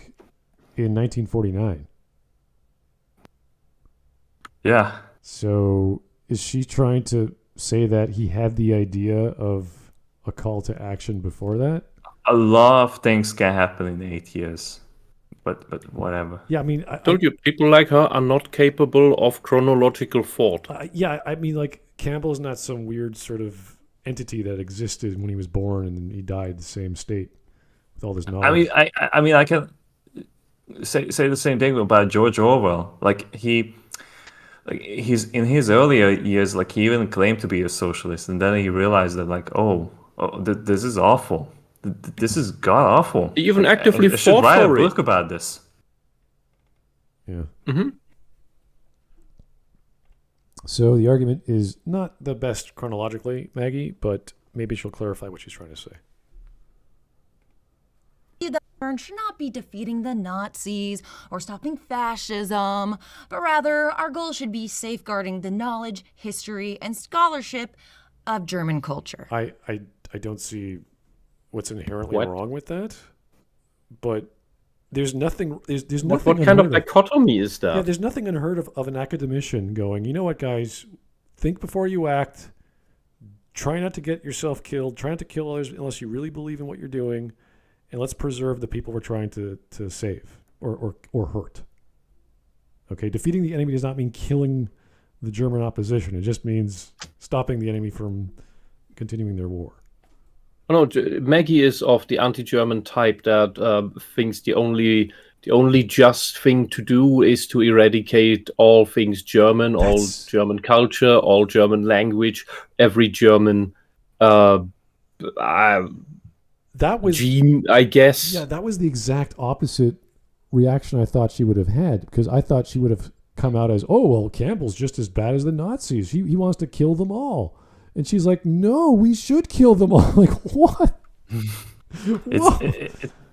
in 1949. Yeah. So is she trying to say that he had the idea of a call to action before that? A lot of things can happen in 8 years, but whatever. Yeah, I mean, Told you, people like her are not capable of chronological thought. yeah, I mean, like Campbell's not some weird sort of entity that existed when he was born and he died the same state with all this knowledge. I mean, I can say the same thing about George Orwell. Like he's in his earlier years, like he even claimed to be a socialist, and then he realized that like, this is awful. This is god awful. He even actively I should fought write a for book it. about this. Yeah. Mm-hmm. So the argument is not the best chronologically, Maggie, but maybe she'll clarify what she's trying to say. The concern should not be defeating the Nazis or stopping fascism, but rather our goal should be safeguarding the knowledge, history, and scholarship of German culture. I don't see what's inherently wrong with that, but there's nothing. There's nothing. What kind of dichotomy is that? Yeah, there's nothing unheard of an academician going, you know what, guys, think before you act. Try not to get yourself killed. Try not to kill others unless you really believe in what you're doing, and let's preserve the people we're trying to save or hurt. Okay, defeating the enemy does not mean killing the German opposition. It just means stopping the enemy from continuing their war. Oh, no, Maggie is of the anti-German type that thinks the only just thing to do is to eradicate all things German, all German culture, all German language, every German that was gene, I guess. Yeah, that was the exact opposite reaction I thought she would have had, because I thought she would have come out as, oh, well, Campbell's just as bad as the Nazis. He wants to kill them all. And she's like, no, we should kill them all. Like, what?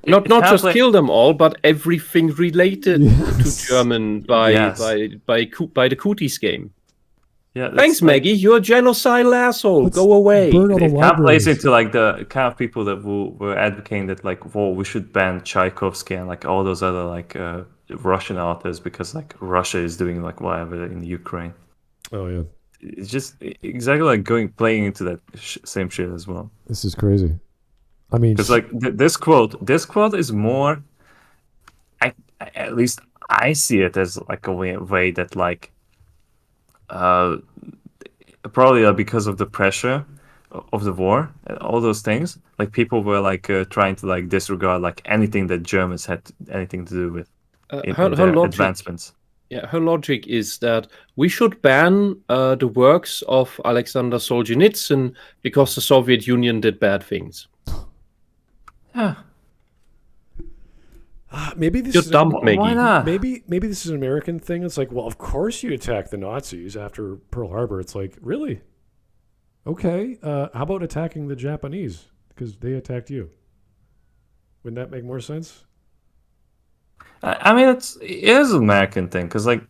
Not just kill them all, but everything related to German by the Cooties game. Yeah, thanks, Maggie. You're a genocidal asshole. Go away. It kind of plays into like the kind of people that were advocating that like, well, we should ban Tchaikovsky and like all those other like Russian authors because like Russia is doing like whatever in Ukraine. Oh yeah. It's just exactly like playing into that same shit as well. This is crazy. I mean, because like this quote is more. At least I see it as like a way that like, probably because of the pressure of the war and all those things, like people were like trying to like disregard like anything that Germans had anything to do with in their advancements. Yeah, her logic is that we should ban the works of Alexander Solzhenitsyn because the Soviet Union did bad things. Yeah. Maybe this You're is dumb, Maggie. Why not? Maybe this is an American thing. It's like, well, of course you attack the Nazis after Pearl Harbor. It's like, really? Okay. How about attacking the Japanese because they attacked you? Wouldn't that make more sense? I mean, it is an American thing because like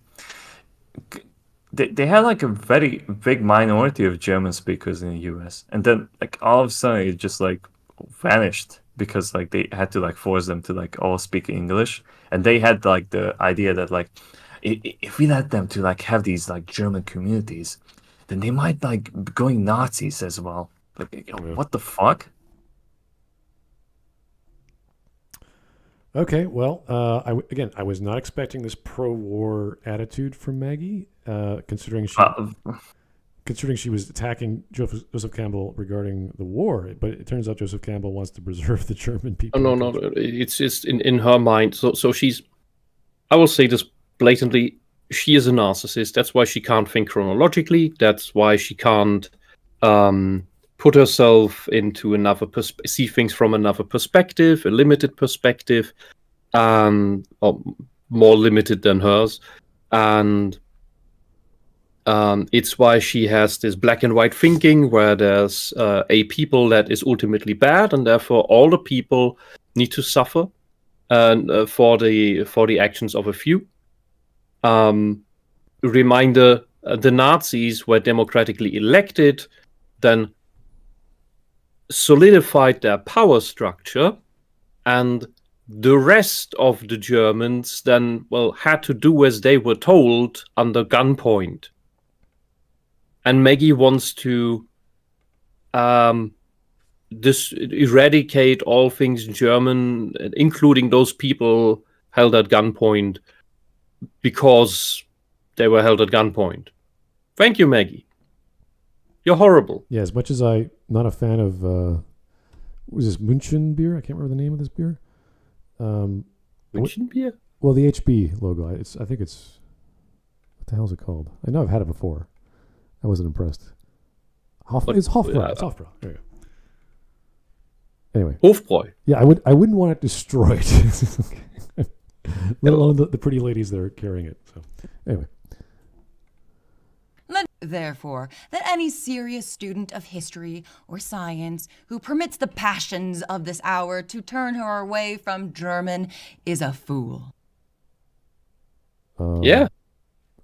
they had like a very big minority of German speakers in the U.S. and then like all of a sudden it just like vanished because like they had to like force them to like all speak English, and they had like the idea that like if we let them to like have these like German communities, then they might like be going Nazis as well. Like what the fuck? Okay, well, I was not expecting this pro-war attitude from Maggie, considering she was attacking Joseph Campbell regarding the war. But it turns out Joseph Campbell wants to preserve the German people. Oh, no, it's just in her mind. So she's, I will say this blatantly, she is a narcissist. That's why she can't think chronologically. That's why she can't put herself into another see things from another perspective, a limited perspective, or more limited than hers, and it's why she has this black and white thinking, where there's a people that is ultimately bad, and therefore all the people need to suffer for the actions of a few. Reminder: the Nazis were democratically elected, then solidified their power structure, and the rest of the Germans then, had to do as they were told under gunpoint. And Maggie wants to eradicate all things German, including those people held at gunpoint, because they were held at gunpoint. Thank you, Maggie. You're horrible. Yeah, as much as I'm not a fan of, what was this, München beer? I can't remember the name of this beer. München beer? Well, the HB logo. I think it's, what the hell is it called? I know I've had it before. I wasn't impressed. It's Hofbräu. It's Hofbräu. There you go. Anyway. Hofbräu. Yeah, I wouldn't want it destroyed. Let alone the pretty ladies that are carrying it. So, anyway. Therefore, that any serious student of history or science who permits the passions of this hour to turn her away from German is a fool. Yeah.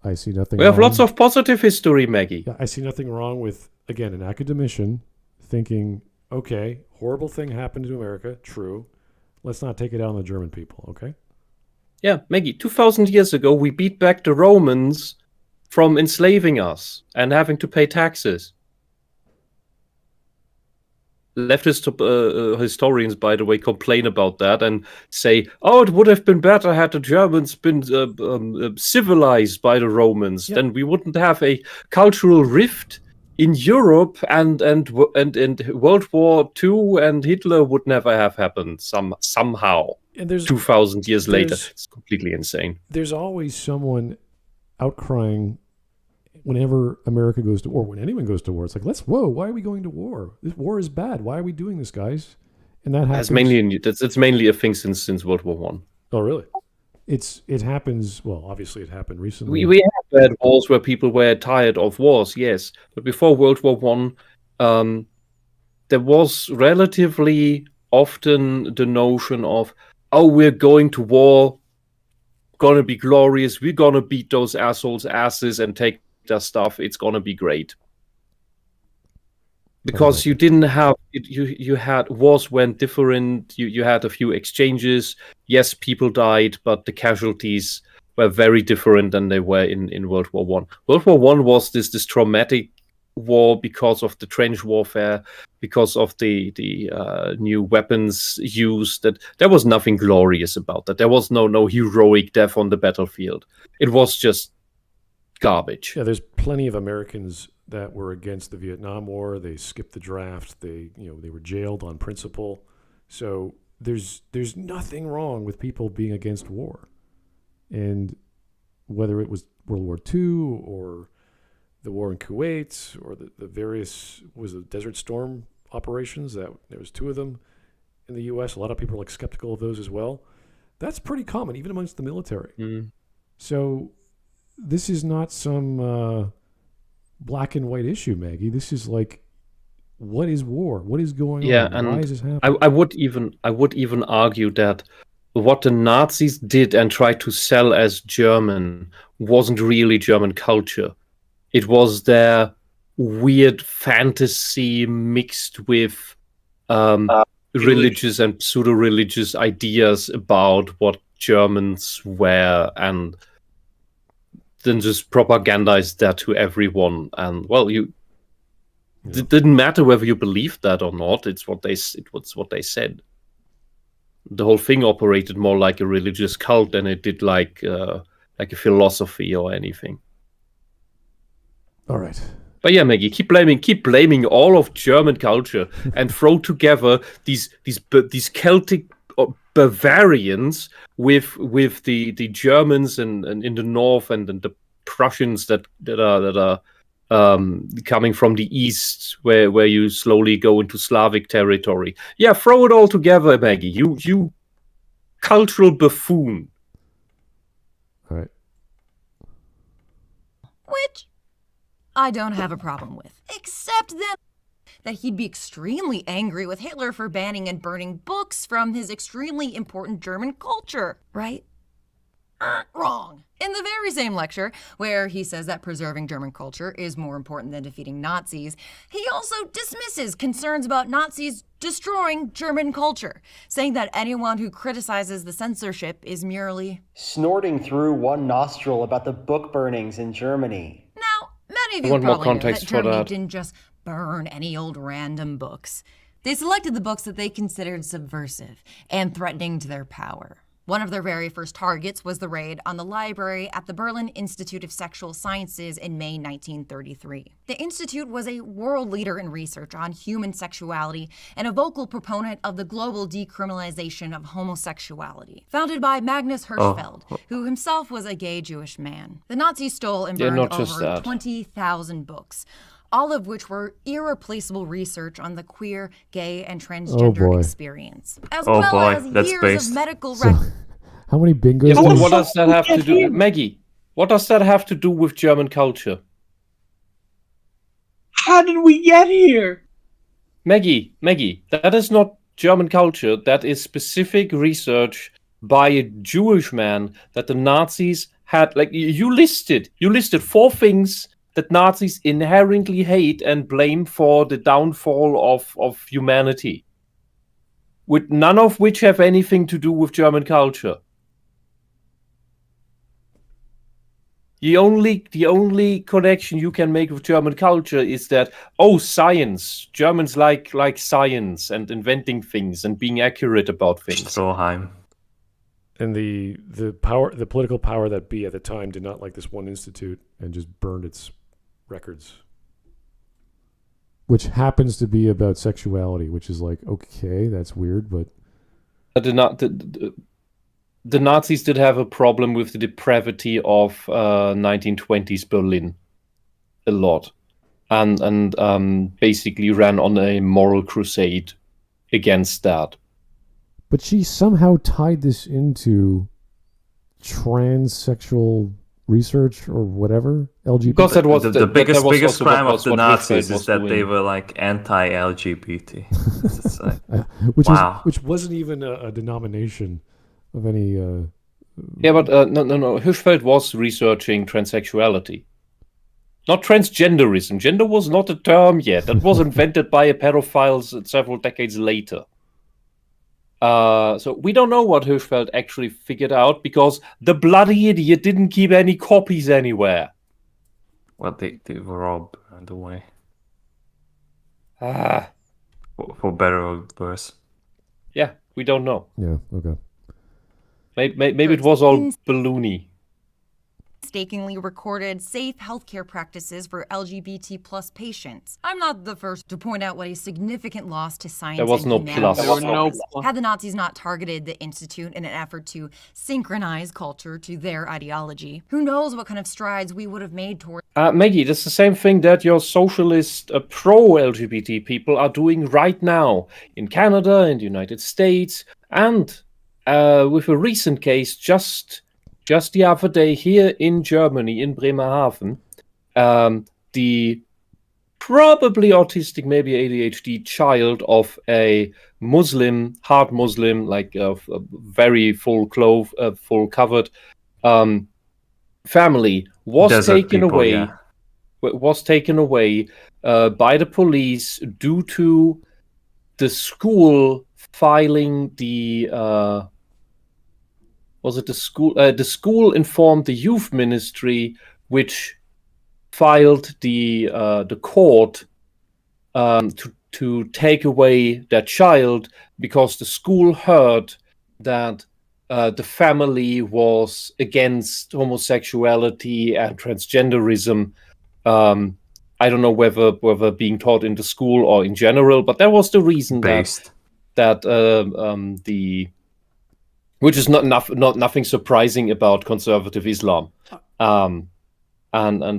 I see nothing We have lots of positive history, Maggie. Yeah, I see nothing wrong with, again, an academician thinking, okay, horrible thing happened to America, true. Let's not take it out on the German people, okay? Yeah, Maggie, 2,000 years ago, we beat back the Romans from enslaving us and having to pay taxes. Leftist historians, by the way, complain about that and say, oh, it would have been better had the Germans been civilized by the Romans. Then we wouldn't have a cultural rift in Europe, and World War II and Hitler would never have happened somehow. And there's 2,000 years later. It's completely insane. There's always someone outcrying whenever America goes to war, when anyone goes to war. It's like, why are we going to war? This war is bad. Why are we doing this, guys? And that happens. It's mainly a thing since World War One. Oh, really? It happens. Well, obviously, it happened recently. We have had wars where people were tired of wars, yes, but before World War One, there was relatively often the notion of, oh, we're going to war, gonna be glorious. We're gonna beat those assholes' asses and take their stuff. It's gonna be great. Because you didn't have you had wars went different. You had a few exchanges. Yes, people died, but the casualties were very different than they were in World War One. World War One was this traumatic war because of the trench warfare, because of the new weapons used. That there was nothing glorious about that. There was no heroic death on the battlefield. It was just garbage. Yeah, there's plenty of Americans that were against the Vietnam War. They skipped the draft. They were jailed on principle. So there's nothing wrong with people being against war. And whether it was World War II or the war in Kuwait or the various, was it Desert Storm operations, that there was 2 of them in the U.S. A lot of people are skeptical of those as well. That's pretty common, even amongst the military. Mm. So this is not some black and white issue, Maggie. This is like, what is war? What is going on? Yeah, and why is this happening? I would even argue that what the Nazis did and tried to sell as German wasn't really German culture. It was their weird fantasy mixed with religious and pseudo-religious ideas about what Germans were, and then just propagandized that to everyone. And it didn't matter whether you believed that or not. It's what they said. The whole thing operated more like a religious cult than it did like a philosophy or anything. All right. But yeah, Maggie, keep blaming all of German culture and throw together these Celtic Bavarians with the Germans and in the north and the Prussians that are coming from the east, where you slowly go into Slavic territory. Yeah, throw it all together, Maggie. You cultural buffoon. All right. Which I don't have a problem with, except then that he'd be extremely angry with Hitler for banning and burning books from his extremely important German culture, right? Wrong. In the very same lecture, where he says that preserving German culture is more important than defeating Nazis, he also dismisses concerns about Nazis destroying German culture, saying that anyone who criticizes the censorship is merely snorting through one nostril about the book burnings in Germany. Now, many of you want more probably know context that for Germany that. didn't just burn any old random books. They selected the books that they considered subversive and threatening to their power. One of their very first targets was the raid on the library at the Berlin Institute of Sexual Sciences in May 1933. The institute was a world leader in research on human sexuality and a vocal proponent of the global decriminalization of homosexuality. Founded by Magnus Hirschfeld, who himself was a gay Jewish man. The Nazis stole and burned not just over that. 20,000 books, all of which were irreplaceable research on the queer, gay, and transgender experience, as well as that's years based. of medical records. How many bingos? Yeah, do but you- what does that have to do, Maggie? What does that have to do with German culture? How did we get here? Maggie, that is not German culture. That is specific research by a Jewish man that the Nazis had. Like you listed 4 things that Nazis inherently hate and blame for the downfall of humanity, with none of which have anything to do with German culture. The only connection you can make with German culture is that, science. Germans like science and inventing things and being accurate about things. Stroheim. And the political power that be at the time did not like this one institute and just burned its records, which happens to be about sexuality, which is like, okay, that's weird, but the Nazis did have a problem with the depravity of 1920s Berlin a lot, and basically ran on a moral crusade against that. But she somehow tied this into transsexual research or whatever, LGBT. Because that was the biggest also crime what of the Hirschfeld Nazis was is that doing. they were like anti-LGBT. It's like, which wow. which wasn't even a denomination of any. Yeah, but no. Hirschfeld was researching transsexuality, not transgenderism. Gender was not a term yet. That was invented by a pedophile several decades later. So we don't know what Hirschfeld actually figured out because the bloody idiot didn't keep any copies anywhere. Well, they were all burned away. Ah, For better or worse. yeah, we don't know. Yeah. Okay. Maybe it was all balloony. Mistakenly recorded safe healthcare practices for LGBT plus patients. I'm not the first to point out what a significant loss to science There was and no humanity plus. There were no. had the Nazis not targeted the Institute in an effort to synchronize culture to their ideology. Who knows what kind of strides we would have made toward Maggie, that's the same thing that your socialist pro-LGBT people are doing right now in Canada, in the United States, and with a recent case just the other day here in Germany, in Bremerhaven, the probably autistic, maybe ADHD child of a Muslim, hard Muslim, like very full covered family was Desert taken people, away. yeah. Was taken away by the police due to the school filing the. Was it the school? The school informed the youth ministry, which filed the court to take away that child because the school heard that the family was against homosexuality and transgenderism. I don't know whether being taught in the school or in general, but that was the reason Based. that the. Which is not nothing surprising about conservative Islam,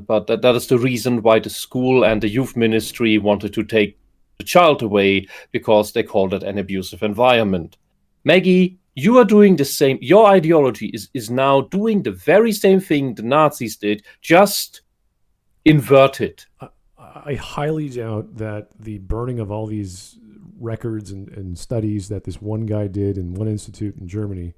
but that is the reason why the school and the youth ministry wanted to take the child away, because they called it an abusive environment. Maggie, you are doing the same. Your ideology is now doing the very same thing the Nazis did, just inverted. I highly doubt that the burning of all these records and studies that this one guy did in one institute in Germany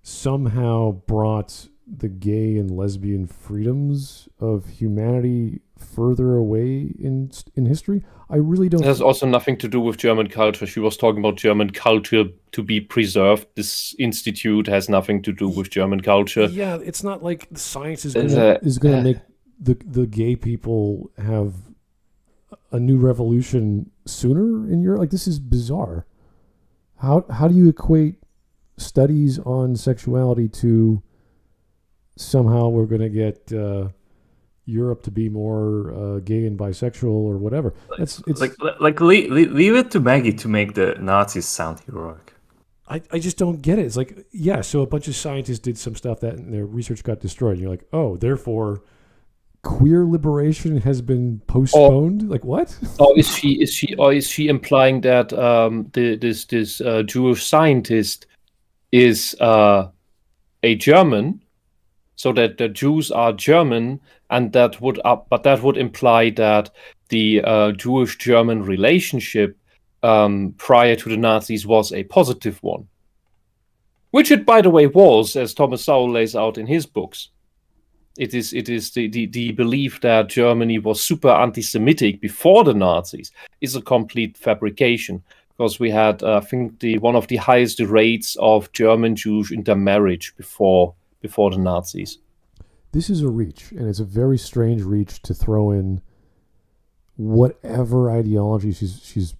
somehow brought the gay and lesbian freedoms of humanity further away in history. I really don't. It has also nothing to do with German culture. She was talking about German culture to be preserved. This institute has nothing to do with German culture. Yeah, it's not like science is going to make the gay people have a new revolution sooner in Europe. Like, this is bizarre. How do you equate studies on sexuality to somehow we're going to get Europe to be more gay and bisexual or whatever? It's leave it to Maggie to make the Nazis sound heroic. I just don't get it. It's like, yeah, so a bunch of scientists did some stuff that their research got destroyed. And you're like, oh, therefore queer liberation has been postponed. Like, what? Or is she implying that this Jewish scientist is a German, so that the Jews are German, and that would imply that the Jewish-German relationship prior to the Nazis was a positive one, which it, by the way, was, as Thomas Sowell lays out in his books. It is the belief that Germany was super anti-Semitic before the Nazis is a complete fabrication, because we had, I think, one of the highest rates of German-Jewish intermarriage before the Nazis. This is a reach, and it's a very strange reach to throw in whatever ideology she's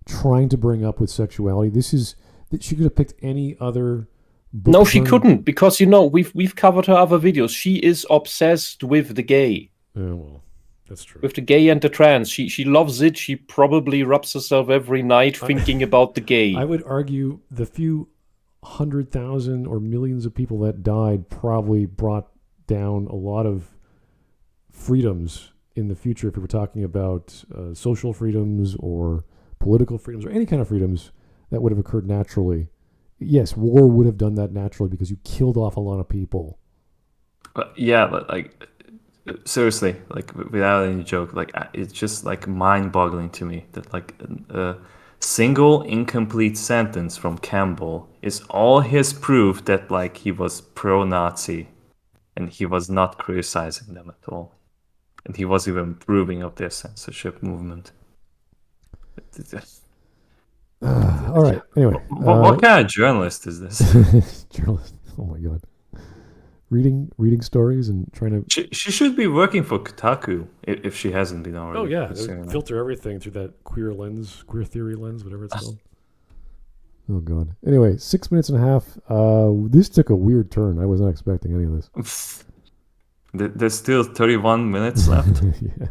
trying to bring up with sexuality. She could have picked any other book. No, she couldn't, because we've covered her other videos. She is obsessed with the gay. Yeah, well, that's true. With the gay and the trans. She loves it. She probably rubs herself every night thinking about the gay. I would argue the few 100,000 or millions of people that died probably brought down a lot of freedoms in the future, if we were talking about social freedoms or political freedoms or any kind of freedoms that would have occurred naturally. Yes, war would have done that naturally because you killed off a lot of people. Yeah, but like, seriously, like, without any joke, like, it's just like mind-boggling to me that like a single incomplete sentence from Campbell is all his proof that like he was pro-Nazi and he was not criticizing them at all, and he was even approving of their censorship movement. All right. Anyway, what kind of journalist is this? Journalist. Oh my god. Reading stories and trying to. She should be working for Kotaku if she hasn't been already. Oh yeah, filter everything through that queer theory lens, whatever it's called. Oh god. Anyway, 6 minutes and a half. This took a weird turn. I was not expecting any of this. There's still 31 minutes left. Yeah.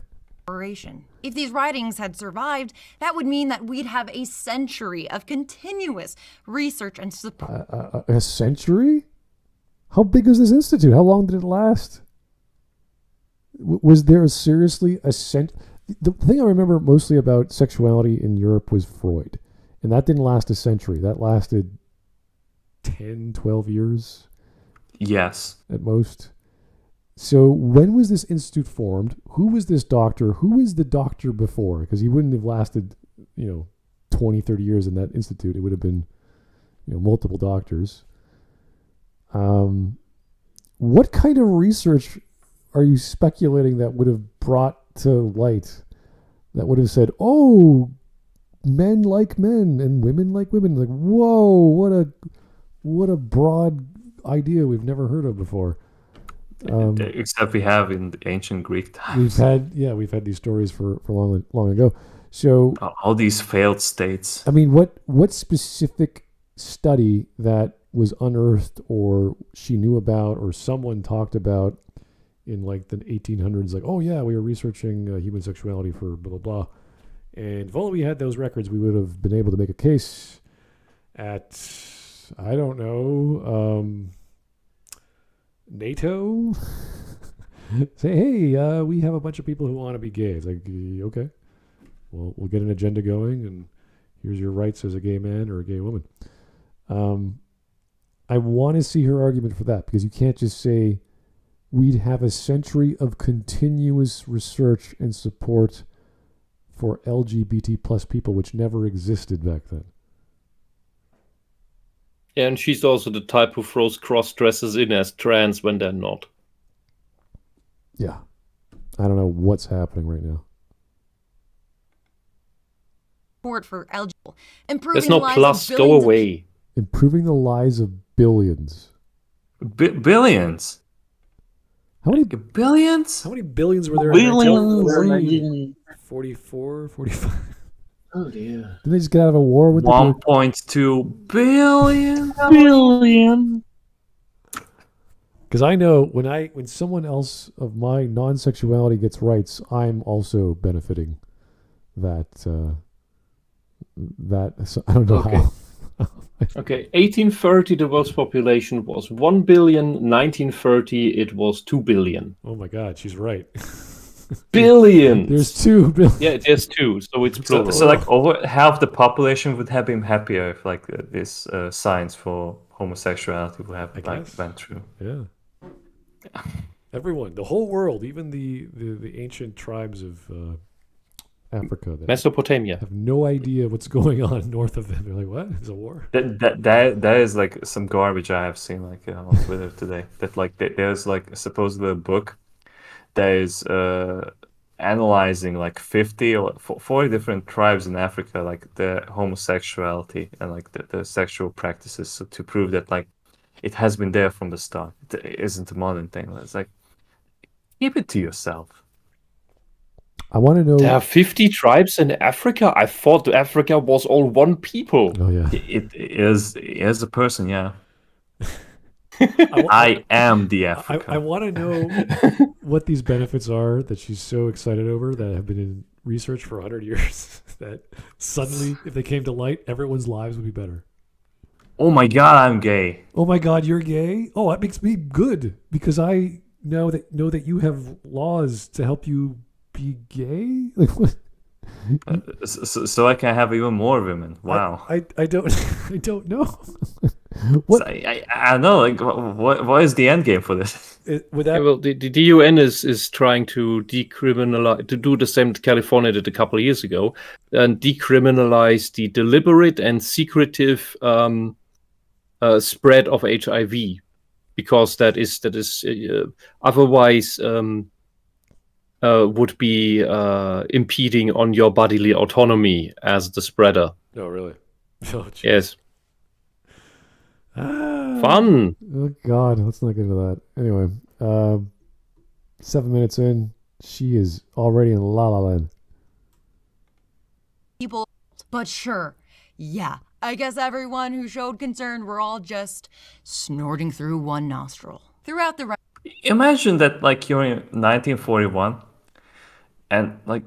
If these writings had survived, that would mean that we'd have a century of continuous research and support. A century? How big was this institute? How long did it last? Was there seriously a The thing I remember mostly about sexuality in Europe was Freud. And that didn't last a century. That lasted 10, 12 years. Yes. At most. So when was this institute formed? Who was this doctor? Who was the doctor before? Because he wouldn't have lasted, 20, 30 years in that institute. It would have been, multiple doctors. What kind of research are you speculating that would have brought to light, that would have said, oh, men like men and women like women? Like, whoa, what a broad idea we've never heard of before. Except we have in the ancient Greek times. We've had these stories for long ago. So all these failed states. I mean, what specific study that was unearthed or she knew about or someone talked about in like the 1800s, like, oh yeah, we were researching human sexuality for blah, blah, blah. And if only we had those records, we would have been able to make a case at, I don't know, NATO? Say, hey, we have a bunch of people who want to be gay. It's like, okay, well, we'll get an agenda going, and here's your rights as a gay man or a gay woman. I want to see her argument for that, because you can't just say we'd have a century of continuous research and support for LGBT plus people, which never existed back then. Yeah, and she's also the type who throws cross-dressers in as trans when they're not. Yeah. I don't know what's happening right now. Support for eligible. Improving There's no the lives plus, of go billions of away. Improving the lives of billions. Billions? How many billions? How many billions were there? Billions. 44, 45. Oh dear. Did they just get out of a war with 1.2 billion? Billion. Because I know when someone else of my non-sexuality gets rights, I'm also benefiting that. So I don't know how. Okay, 1830 the world's population was 1 billion. 1930 it was 2 billion. Oh my God, she's right. Billions. There's 2 billion. Yeah, there's 2, so it's plural. So like over half the population would have been happier if like this science for homosexuality would have went through. Yeah. Everyone, the whole world, even the ancient tribes of Africa, that Mesopotamia, have no idea what's going on north of them. They're like, "What? There's a war?" That is like some garbage I have seen like on Twitter today. That like there's like supposedly a book that is analyzing like 50 or 40 different tribes in Africa, like the homosexuality and like the sexual practices, so to prove that like it has been there from the start. It isn't a modern thing. It's like, keep it to yourself. I want to know. There are 50 tribes in Africa? I thought Africa was all one people. Oh yeah. It is a person, yeah. I am the Africa. I want to know what these benefits are that she's so excited over that have been in research for 100 years. That suddenly, if they came to light, everyone's lives would be better. Oh my God, I'm gay. Oh my God, you're gay? Oh, that makes me good because I know that you have laws to help you be gay. Like what? So I can have even more women. Wow. I don't know. What? So I don't know. Like what is the end game for this? Well, the UN is trying to decriminalize, to do the same that California did a couple of years ago, and decriminalize the deliberate and secretive spread of HIV, because that is otherwise would be impeding on your bodily autonomy as the spreader. Oh, really? Oh, yes. Fun. Oh God, let's not get into that. Anyway, 7 minutes in, she is already in La La Land. people. But sure, yeah, I guess everyone who showed concern were all just snorting through one nostril. Throughout the Imagine that like you're in 1941 and like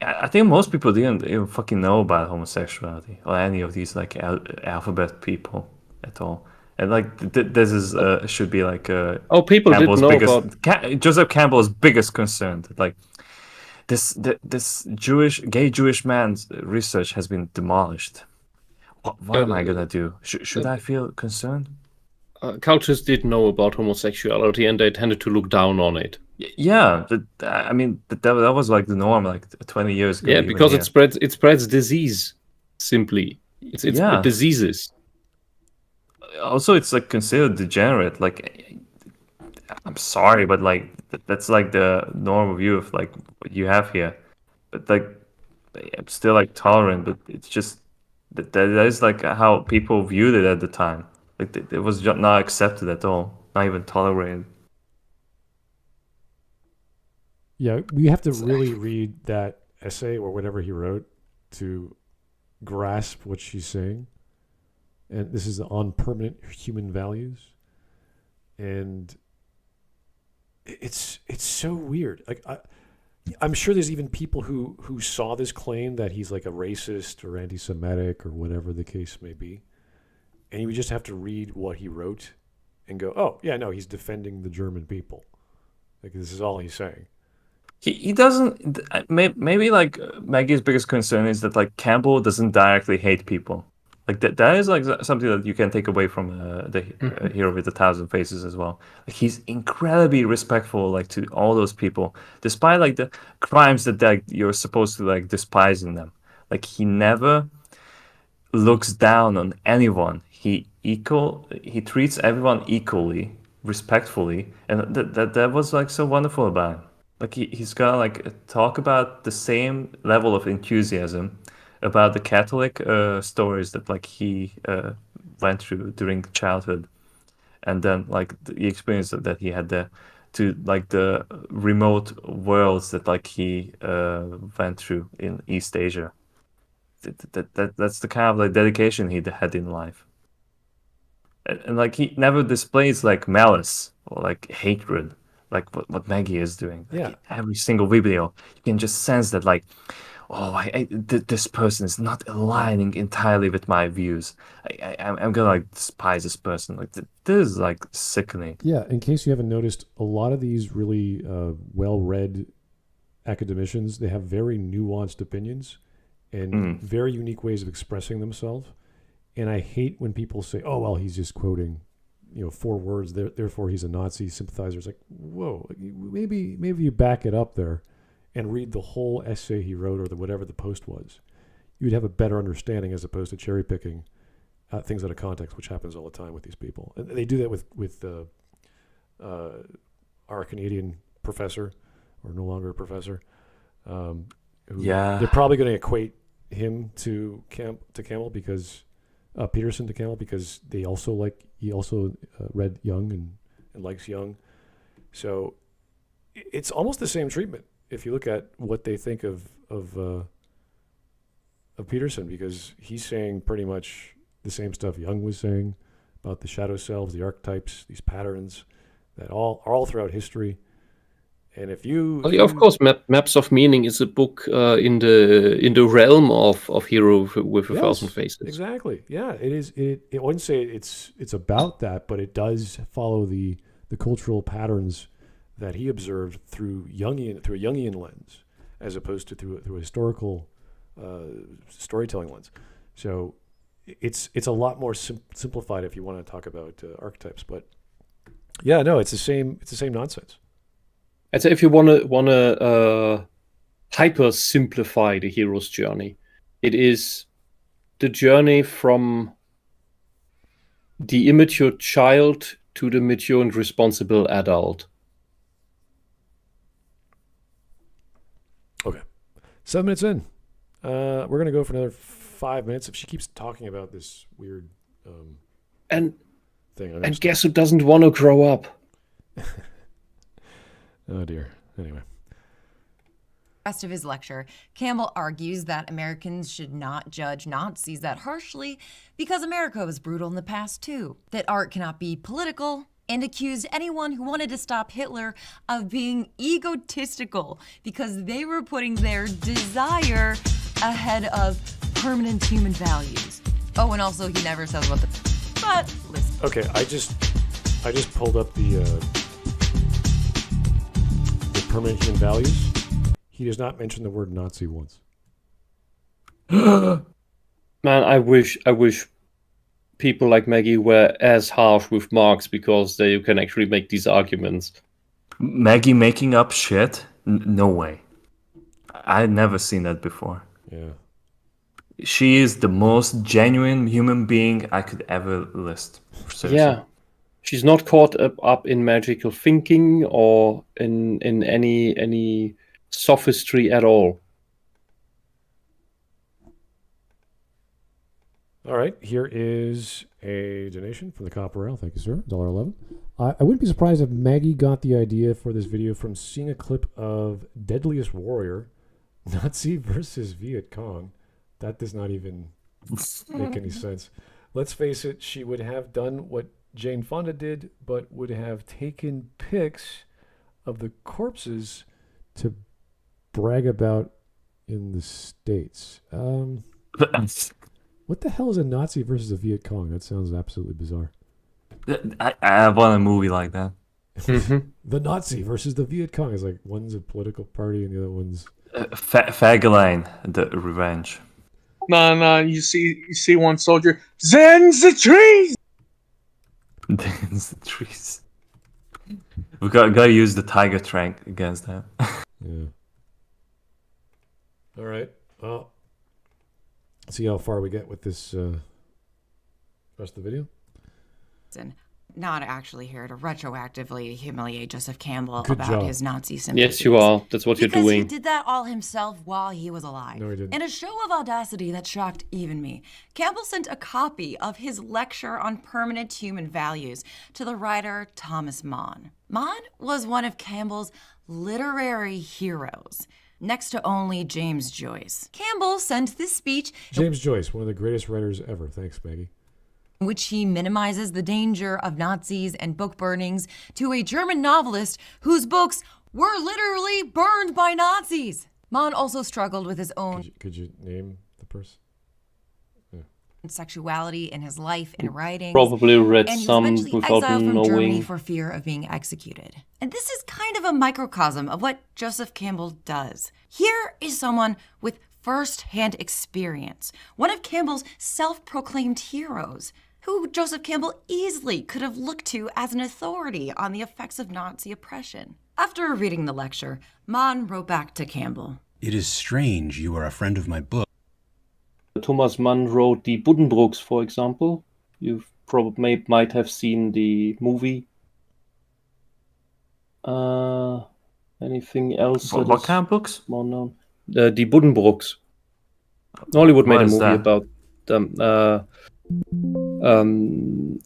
I think most people didn't even fucking know about homosexuality or any of these like alphabet people at all. And like this is should be like people didn't know about Joseph Campbell's biggest concern. Like this gay Jewish man's research has been demolished. What am I gonna do? Should I feel concerned? Cultures did know about homosexuality and they tended to look down on it. Yeah, I mean that was like the norm like 20 years ago. Yeah, because it spreads disease. Simply, it's diseases. Also, it's like considered degenerate. Like, I'm sorry, but like that's like the normal view of like what you have here. But like, I'm still like tolerant. But it's just that is like how people viewed it at the time. Like it was just not accepted at all, not even tolerated. Yeah, we have to really read that essay or whatever he wrote to grasp what she's saying. And this is on permanent human values. And it's so weird. Like I'm sure there's even people who saw this claim that he's like a racist or anti-Semitic or whatever the case may be. And you would just have to read what he wrote and go, oh, yeah, no, he's defending the German people. Like this is all he's saying. He doesn't. Maybe like Maggie's biggest concern is that like Campbell doesn't directly hate people. Like that is like something that you can take away from the Hero with 1,000 Faces as well. Like he's incredibly respectful like to all those people, despite like the crimes that like, you're supposed to like despise in them. Like he never looks down on anyone. He treats everyone equally, respectfully, and that was like so wonderful about him. Like he's got like a talk about the same level of enthusiasm about the Catholic stories that like he went through during childhood, and then like the experience that he had there, to like the remote worlds that like he went through in East Asia. That's the kind of like dedication he had in life, and like he never displays like malice or like hatred. Like what Maggie is doing. Like in every single video, you can just sense that like, this person is not aligning entirely with my views. I'm gonna like despise this person. Like this is like sickening. Yeah, in case you haven't noticed, a lot of these really well-read academicians, they have very nuanced opinions and very unique ways of expressing themselves. And I hate when people say, "Oh, well, he's just quoting, 4 words. Therefore, he's a Nazi sympathizer." It's like, whoa, maybe you back it up there and read the whole essay he wrote or whatever the post was. You'd have a better understanding as opposed to cherry picking things out of context, which happens all the time with these people. And they do that with our Canadian professor, or no longer a professor. They're probably going to equate him to Campbell because Peterson to Campbell because he also read Young and likes Young. So it's almost the same treatment if you look at what they think of Peterson, because he's saying pretty much the same stuff Young was saying about the shadow selves, the archetypes, these patterns that are all throughout history. And of course, Maps of Meaning is a book in the realm of Hero with 1,000 Faces. Exactly. Yeah, it is. I wouldn't say it's about that, but it does follow the cultural patterns that he observed through a Jungian lens, as opposed to through a historical storytelling lens. So it's a lot more simplified if you want to talk about archetypes. But yeah, no, it's the same nonsense. I'd say if you want to hyper simplify the hero's journey, it is the journey from the immature child to the mature and responsible adult. Okay, 7 minutes in. We're gonna go for another 5 minutes. If she keeps talking about this weird and thing, and guess who doesn't want to grow up? Oh dear. Anyway. Rest of his lecture, Campbell argues that Americans should not judge Nazis that harshly because America was brutal in the past too. That art cannot be political, and accused anyone who wanted to stop Hitler of being egotistical because they were putting their desire ahead of permanent human values. Oh, and also he never says what but listen. Okay, I just pulled up the permanent human values. He does not mention the word Nazi once. Man, I wish people like Maggie were as harsh with Marx, because they can actually make these arguments. Maggie making up shit? No way. I had never seen that before. Yeah. She is the most genuine human being I could ever list. Seriously. Yeah. She's not caught up in magical thinking or in any sophistry at all. All right, here is a donation from the Copper Rail. Thank you, sir. $1.11. I wouldn't be surprised if Maggie got the idea for this video from seeing a clip of Deadliest Warrior, Nazi versus Viet Cong. That does not even make any sense. Let's face it, she would have done what Jane Fonda did, but would have taken pics of the corpses to brag about in the States. What the hell is a Nazi versus a Viet Cong? That sounds absolutely bizarre. I want a movie like that. The Nazi versus the Viet Cong. It's like one's a political party and the other one's Fageline, the revenge. No, you see one soldier, Zen's the trees! Dance the trees. We gotta use the tiger trank against that. Yeah. All right. Well, let's see how far we get with this rest of the video. Not actually here to retroactively humiliate Joseph Campbell Good about job. his Nazi sympathies. Yes, you are. That's what Because you're doing. he did that all himself while he was alive. No, he didn't. In a show of audacity that shocked even me, Campbell sent a copy of his lecture on permanent human values to the writer Thomas Mann. Mann was one of Campbell's literary heroes, next to only James Joyce. Campbell sent this speech, James Joyce, one of the greatest writers ever. Thanks, Maggie. in which he minimizes the danger of Nazis and book burnings, to a German novelist whose books were literally burned by Nazis. Mann also struggled with his own Could you name the person? sexuality in his life and writings. Probably read and he was some eventually without exiled from Germany knowing. for fear of being executed. And this is kind of a microcosm of what Joseph Campbell does. Here is someone with first-hand experience, one of Campbell's self-proclaimed heroes, who Joseph Campbell easily could have looked to as an authority on the effects of Nazi oppression. After reading the lecture, Mann wrote back to Campbell. It is strange you are a friend of my book. Thomas Mann wrote the Buddenbrooks, for example. You probably might have seen the movie. Anything else? What kind of books? More known? The Buddenbrooks. Hollywood made What a is movie that? about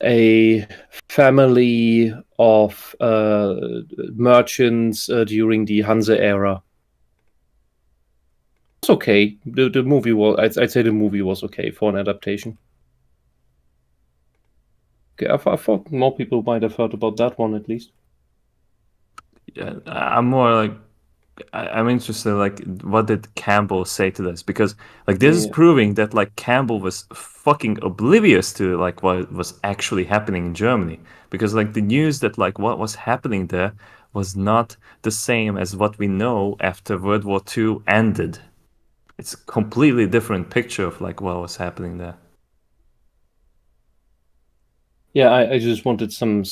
a family of merchants during the Hanse era. It's okay. The movie was. I'd say the movie was okay for an adaptation. Okay, I thought more people might have heard about that one at least. Yeah, I'm more like I'm interested. Like, what did Campbell say to this? Because like this is Yeah. proving that like Campbell was fucking oblivious to like what was actually happening in Germany. Because like the news that like what was happening there was not the same as what we know after World War II ended. It's a completely different picture of like what was happening there. Yeah, I just wanted some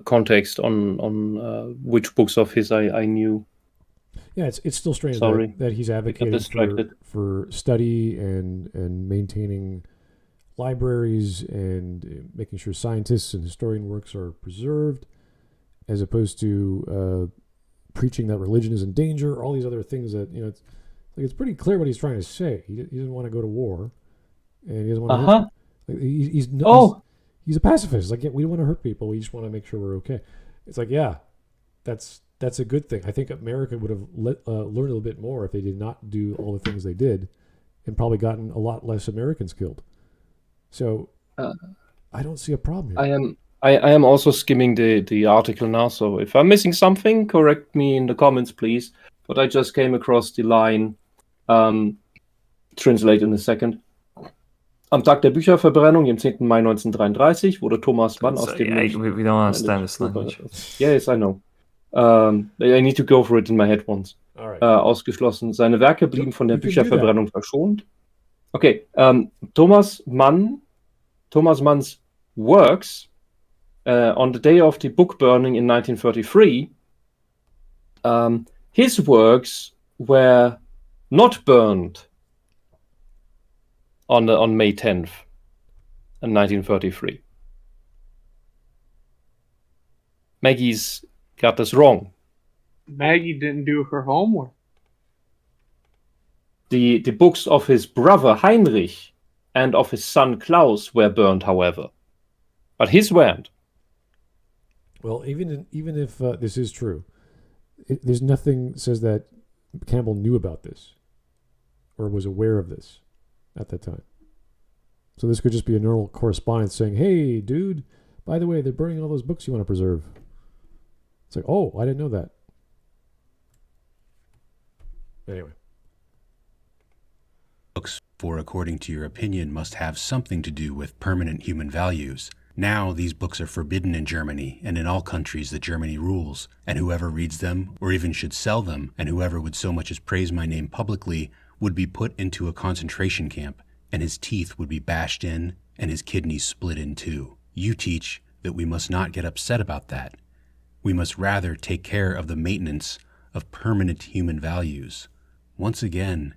context on which books of his I knew. Yeah, it's still strange Sorry. that he's advocating distracted. for study and maintaining libraries and making sure scientists and historian works are preserved, as opposed to preaching that religion is in danger. All these other things that it's pretty clear what he's trying to say. He doesn't want to go to war, and he doesn't want to. He's a pacifist. Like, yeah, we don't want to hurt people. We just want to make sure we're okay. It's like, yeah, that's a good thing. I think America would have learned a little bit more if they did not do all the things they did, and probably gotten a lot less Americans killed. So I don't see a problem here. I am also skimming the article now, so if I'm missing something, correct me in the comments, please. But I just came across the line, translate in a second. Am Tag der Bücherverbrennung, am 10. Mai 1933, wurde Thomas Mann aus dem... We don't understand this language. Yes, I know. I need to go for it in my head once. All right. Ausgeschlossen. Seine Werke blieben von der You can do Bücherverbrennung verschont. Okay, Thomas Mann's works on the day of the book burning in 1933, his works were not burned on May 10th, 1933. Maggie's got this wrong. Maggie didn't do her homework. The books of his brother Heinrich and of his son Klaus were burned, however, but his weren't. Well, even if this is true, there's nothing says that Campbell knew about this or was aware of this at that time. So this could just be a normal correspondence saying, "Hey, dude, by the way, they're burning all those books you want to preserve." It's like, "Oh, I didn't know that." Anyway. Books, for according to your opinion, must have something to do with permanent human values. Now these books are forbidden in Germany and in all countries that Germany rules, and whoever reads them, or even should sell them, and whoever would so much as praise my name publicly, would be put into a concentration camp, and his teeth would be bashed in, and his kidneys split in two. You teach that we must not get upset about that. We must rather take care of the maintenance of permanent human values. Once again,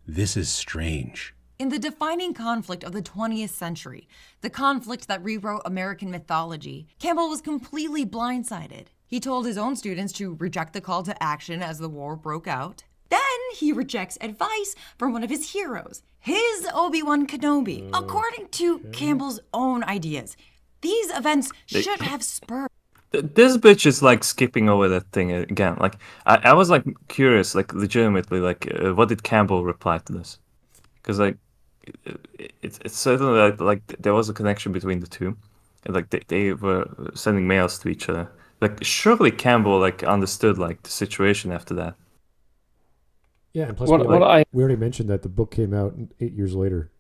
this is strange. In the defining conflict of the 20th century, the conflict that rewrote American mythology, Campbell was completely blindsided. He told his own students to reject the call to action as the war broke out. Then he rejects advice from one of his heroes, his Obi-Wan Kenobi. According to Campbell's own ideas, these events should have spurred. This bitch is like skipping over that thing again. Like I was like curious, like legitimately, like what did Campbell reply to this? Because like it's certainly like there was a connection between the two, and like they were sending mails to each other. Like surely Campbell like understood like the situation after that. Yeah, and plus we already mentioned that the book came out 8 years later.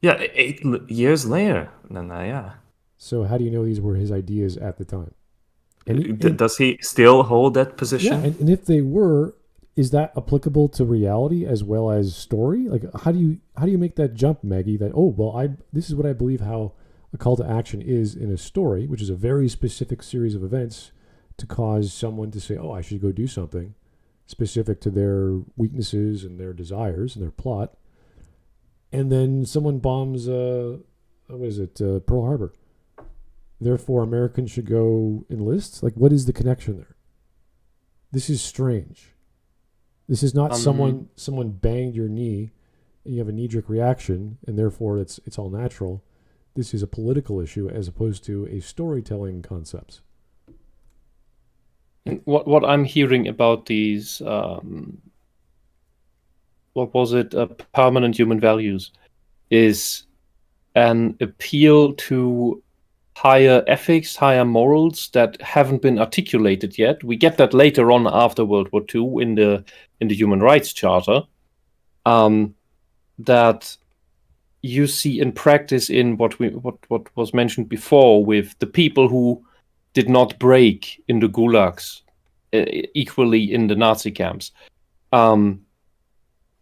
Yeah, 8 years later. Then yeah. So how do you know these were his ideas at the time? Does he still hold that position? Yeah, and if they were, is that applicable to reality as well as story? Like, how do you make that jump, Maggie? That this is what I believe how a call to action is in a story, which is a very specific series of events to cause someone to say, "Oh, I should go do something," specific to their weaknesses and their desires and their plot. And then someone bombs, Pearl Harbor. Therefore, Americans should go enlist? Like, what is the connection there? This is strange. This is not someone banged your knee and you have a knee-jerk reaction, and therefore it's all natural. This is a political issue as opposed to a storytelling concept. What I'm hearing about these, permanent human values, is an appeal to higher ethics, higher morals that haven't been articulated yet. We get that later on after World War II in the Human Rights Charter, that you see in practice in what was mentioned before with the people who did not break in the gulags, equally in the Nazi camps,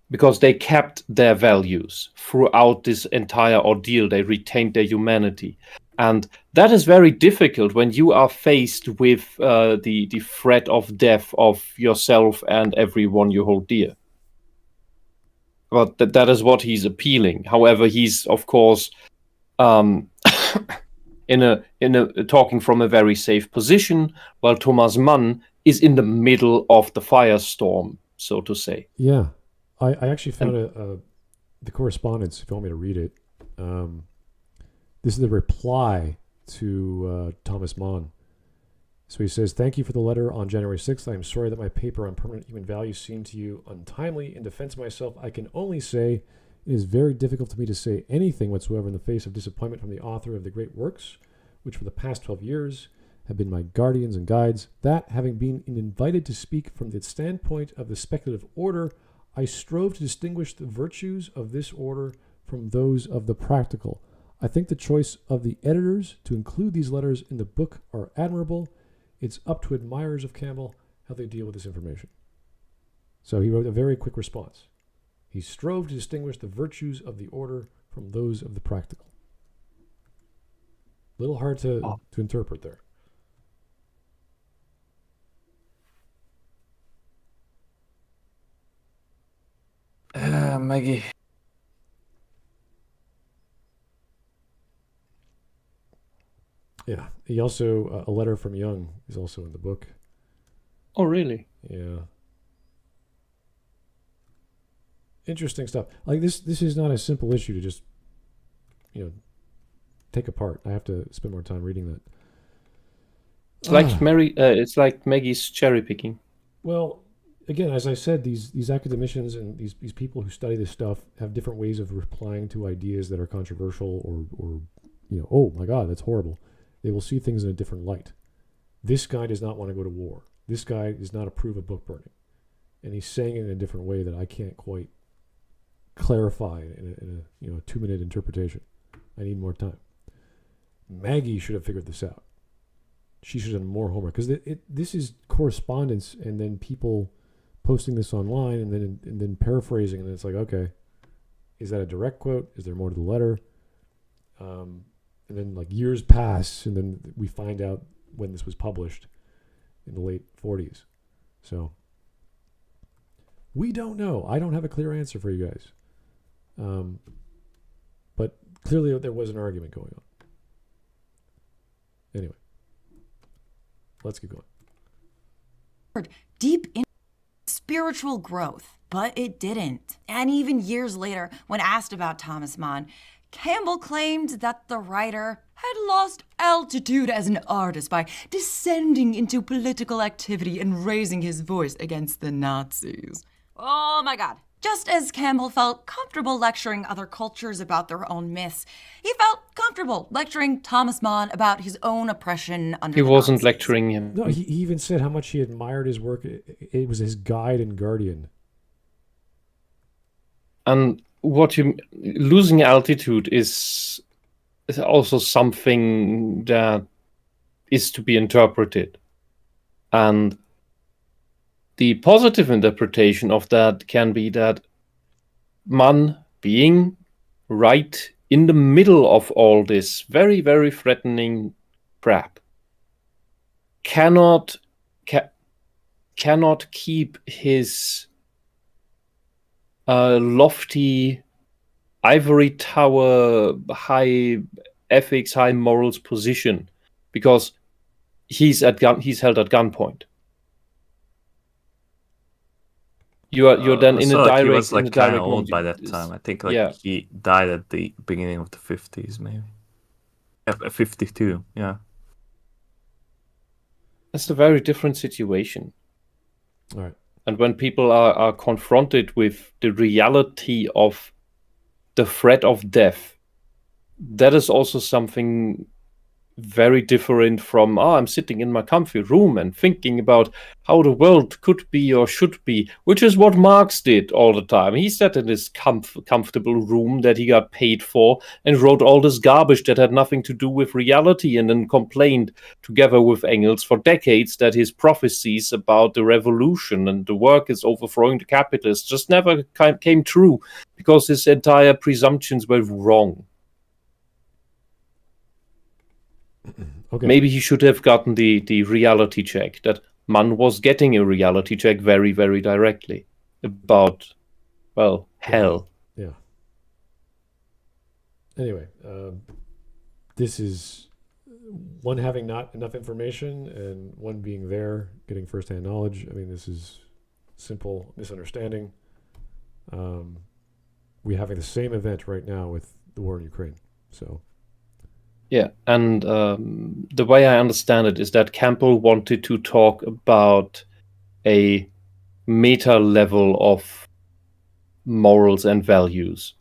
because they kept their values throughout this entire ordeal. They retained their humanity. And that is very difficult when you are faced with the threat of death of yourself and everyone you hold dear. But that is what he's appealing. However, he's of course in a talking from a very safe position, while Thomas Mann is in the middle of the firestorm, so to say. Yeah, I actually found the correspondence. If you want me to read it. This is the reply to Thomas Mann. So he says, "Thank you for the letter on January 6th. I am sorry that my paper on permanent human values seemed to you untimely. In defense of myself, I can only say it is very difficult for me to say anything whatsoever in the face of disappointment from the author of the great works, which for the past 12 years have been my guardians and guides. That, having been invited to speak from the standpoint of the speculative order, I strove to distinguish the virtues of this order from those of the practical. I think the choice of the editors to include these letters in the book are admirable. It's up to admirers of Campbell how they deal with this information." So he wrote a very quick response. He strove to distinguish the virtues of the order from those of the practical. A little hard to interpret there. Maggie. Yeah. He also, a letter from Young is also in the book. Oh, really? Yeah. Interesting stuff. Like this is not a simple issue to just, take apart. I have to spend more time reading that. It's like Maggie's cherry picking. Well, again, as I said, these academicians and these people who study this stuff have different ways of replying to ideas that are controversial or oh my God, that's horrible. They will see things in a different light. This guy does not want to go to war. This guy does not approve of book burning. And he's saying it in a different way that I can't quite clarify in a 2-minute interpretation. I need more time. Maggie should have figured this out. She should have done more homework, because this is correspondence, and then people posting this online, and then paraphrasing, and it's like, okay, is that a direct quote? Is there more to the letter? And then like years pass, and then we find out when this was published in the late 40s. So we don't know. I don't have a clear answer for you guys. But clearly there was an argument going on. Anyway, let's keep going. Deep in spiritual growth, but it didn't. And even years later, when asked about Thomas Mann, Campbell claimed that the writer had lost altitude as an artist by descending into political activity and raising his voice against the Nazis. Oh my God. Just as Campbell felt comfortable lecturing other cultures about their own myths, he felt comfortable lecturing Thomas Mann about his own oppression under He the wasn't Nazis. lecturing him. No, he even said how much he admired his work. It was his guide and guardian. And losing altitude is also something that is to be interpreted. And the positive interpretation of that can be that Mann, being right in the middle of all this very, very threatening crap, cannot keep his lofty ivory tower, high ethics, high morals position, because he's held at gunpoint. You're then in a direct. He was like kind of old moment. by that time. I think he died at the beginning of the 50s, maybe. 52, yeah. That's a very different situation. All right. And when people are confronted with the reality of the threat of death, that is also something very different from, I'm sitting in my comfy room and thinking about how the world could be or should be, which is what Marx did all the time. He sat in his comfortable room that he got paid for and wrote all this garbage that had nothing to do with reality, and then complained together with Engels for decades that his prophecies about the revolution and the work is overthrowing the capitalists just never came true, because his entire presumptions were wrong. Okay. Maybe he should have gotten the reality check, that Mann was getting a reality check very, very directly about, well, hell. Yeah. Anyway, this is one having not enough information and one being there, getting firsthand knowledge. I mean, this is simple misunderstanding. We're having the same event right now with the war in Ukraine. So. Yeah, and the way I understand it is that Campbell wanted to talk about a meta level of morals and values,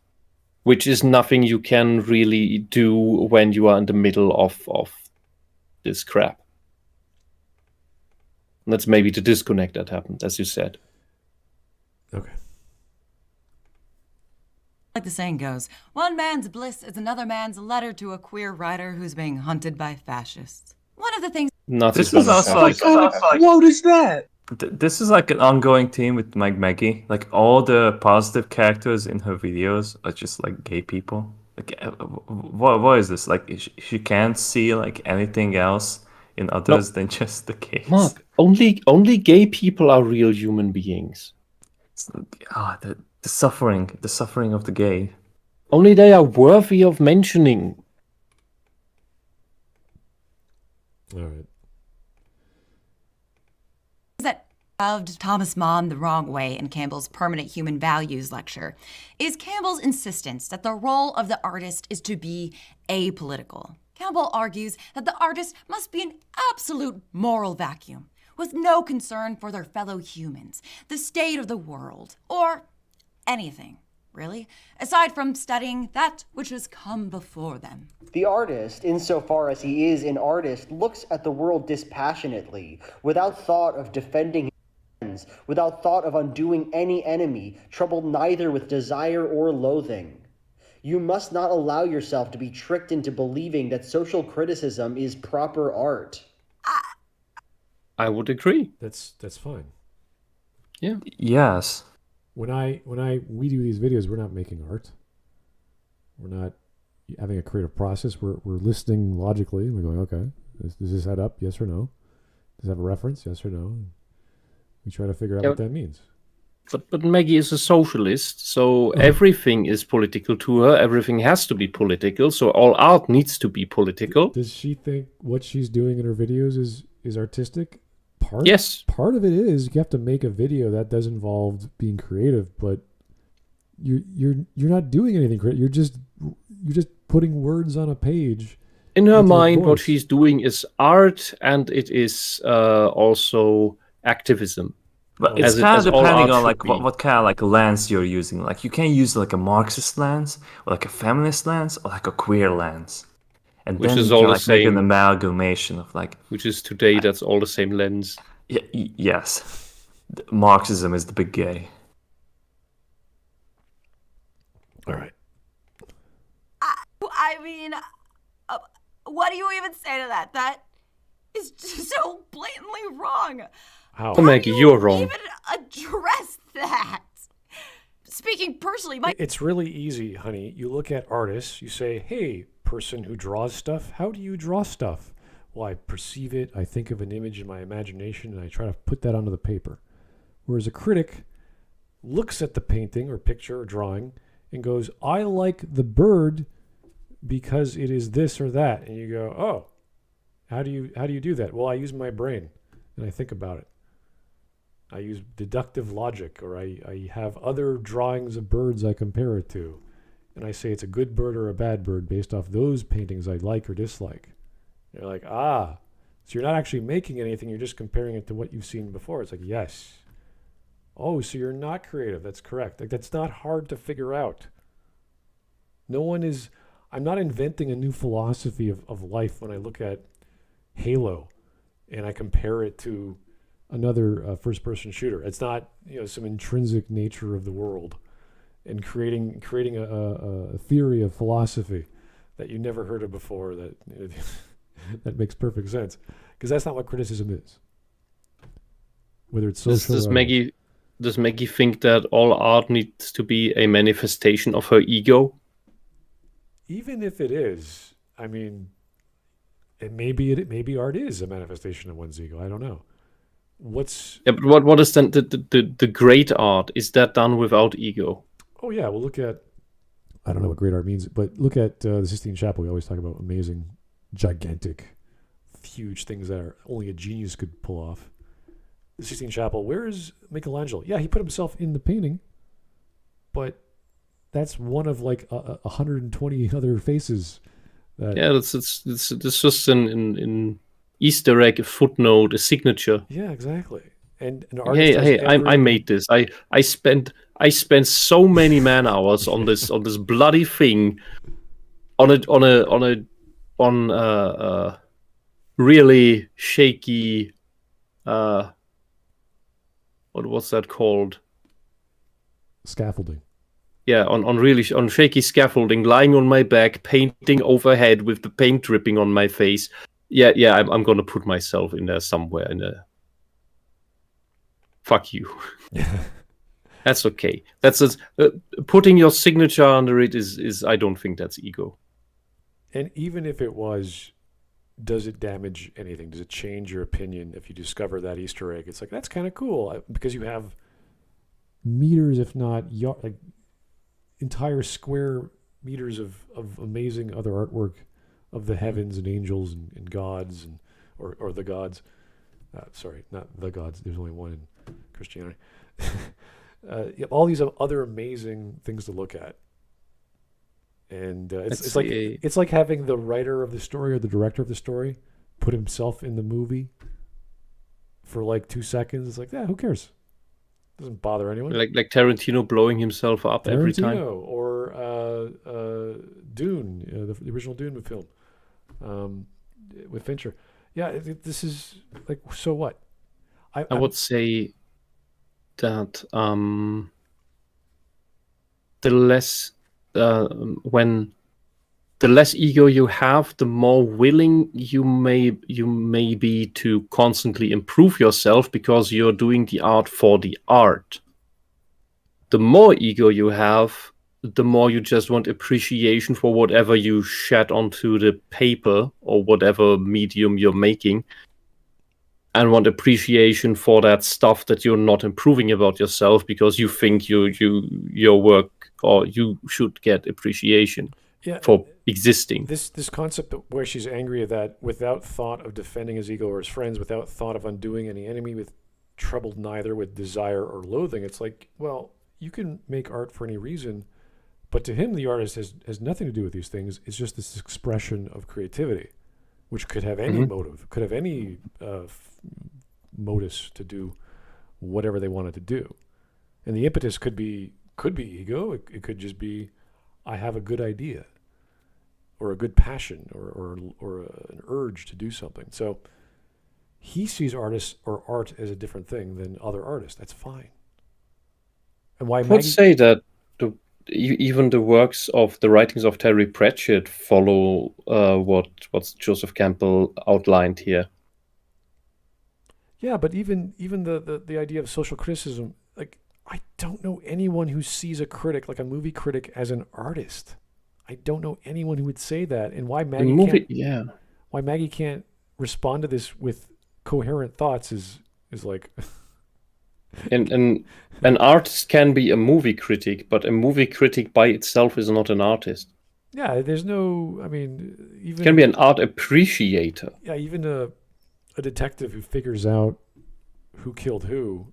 which is nothing you can really do when you are in the middle of this crap. And that's maybe the disconnect that happened, as you said. Okay. Like the saying goes, one man's bliss is another man's letter to a queer writer who's being hunted by fascists. One of the things... This is also like... What is that? This is like an ongoing theme with Maggie. Like, all the positive characters in her videos are just like gay people. Like, what is this? Like, she can't see like anything else in others than just the gays. Mark, only gay people are real human beings. It's like, the suffering of the gay. Only they are worthy of mentioning. All right. that rubbed Thomas Mann the wrong way in Campbell's Permanent Human Values lecture is Campbell's insistence that the role of the artist is to be apolitical. Campbell argues that the artist must be an absolute moral vacuum, with no concern for their fellow humans, the state of the world, or anything, really, aside from studying that which has come before them. The artist, insofar as he is an artist, looks at the world dispassionately, without thought of defending his friends, without thought of undoing any enemy, troubled neither with desire or loathing. You must not allow yourself to be tricked into believing that social criticism is proper art. I would agree. That's fine. Yeah. Yes. When we do these videos, we're not making art. We're not having a creative process. We're listening logically. We're going, okay, does this add up? Yes or no? Does it have a reference? Yes or no? We try to figure out what that means. But Maggie is a socialist, so everything is political to her. Everything has to be political, so all art needs to be political. Does she think what she's doing in her videos is artistic? Yes. Part of it is you have to make a video that does involve being creative, but you're not doing anything creative. You're just putting words on a page. In her mind, what she's doing is art, and it is also activism. But it's kind of depending on like what kind of like lens you're using. Like you can use like a Marxist lens, or like a feminist lens, or like a queer lens. And which then is you all can the like same, make an amalgamation of like... Which is today, that's all the same lens. Yes. Marxism is the big gay. All right. I mean, what do you even say to that? That is just so blatantly wrong. How? Maggie, you're wrong. Even address that. Speaking personally, it's really easy, honey. You look at artists, you say, hey, person who draws stuff, how do you draw stuff? Well, I perceive it, I think of an image in my imagination, and I try to put that onto the paper. Whereas a critic looks at the painting or picture or drawing and goes, I like the bird because it is this or that. And you go, oh, how do you do that? Well, I use my brain and I think about it. I use deductive logic, or I have other drawings of birds I compare it to. And I say it's a good bird or a bad bird based off those paintings I like or dislike. You're like, so you're not actually making anything, you're just comparing it to what you've seen before. It's like, yes. Oh, so you're not creative. That's correct. Like, that's not hard to figure out. I'm not inventing a new philosophy of life when I look at Halo and I compare it to another first-person shooter. It's not, some intrinsic nature of the world and creating a theory of philosophy that you never heard of before that that makes perfect sense, because that's not what criticism is. Whether it's social. Does Maggie think that all art needs to be a manifestation of her ego? Even if it is, I mean, maybe art is a manifestation of one's ego. I don't know. But what is then the great art? Is that done without ego? Oh yeah, well look at, I don't know what great art means, but look at the Sistine Chapel. We always talk about amazing, gigantic, huge things that only a genius could pull off. The Sistine Chapel, where is Michelangelo? Yeah, he put himself in the painting, but that's one of like 120 other faces. It's just an Easter egg, a footnote, a signature. Yeah, exactly. And an artist I made this. I spent so many man hours on this bloody thing, on really shaky what was that called? Scaffolding. Yeah, on shaky scaffolding, lying on my back, painting overhead with the paint dripping on my face. Yeah, I'm gonna put myself in there somewhere in a. Fuck you. That's okay. That's putting your signature under it is I don't think that's ego. And even if it was, does it damage anything? Does it change your opinion if you discover that Easter egg? It's like, that's kind of cool because you have meters, if not entire square meters of amazing other artwork of the heavens and angels and gods or the gods. Sorry, not the gods. There's only one in Christianity. All these other amazing things to look at. And it's like having the writer of the story or the director of the story put himself in the movie for like 2 seconds. It's like, who cares? Doesn't bother anyone. Like Tarantino blowing himself up every time. Or Dune, the original Dune film with Fincher. Yeah, this is like, so what? I would say that when the less ego you have, the more willing you may be to constantly improve yourself because you're doing the art for the art. The more ego you have, the more you just want appreciation for whatever you shed onto the paper or whatever medium you're making, and want appreciation for that stuff that you're not improving about yourself because you think your work, or you should get appreciation for existing. This concept where she's angry at that without thought of defending his ego or his friends, without thought of undoing any enemy, with troubled neither with desire or loathing. It's like, well, you can make art for any reason, but to him, the artist has nothing to do with these things. It's just this expression of creativity, which could have any motive, could have any modus to do whatever they wanted to do. And the impetus could be ego. It could just be, I have a good idea or a good passion or an urge to do something. So he sees artists or art as a different thing than other artists. That's fine. And why I would say that even the works of the writings of Terry Pratchett follow what Joseph Campbell outlined here. Yeah, but even the idea of social criticism, like, I don't know anyone who sees a critic, like a movie critic, as an artist. I don't know anyone who would say that. And why Maggie can't respond to this with coherent thoughts is like. And an artist can be a movie critic, but a movie critic by itself is not an artist. Yeah, there's no. I mean, even can be an art appreciator. Yeah, even a detective who figures out who killed who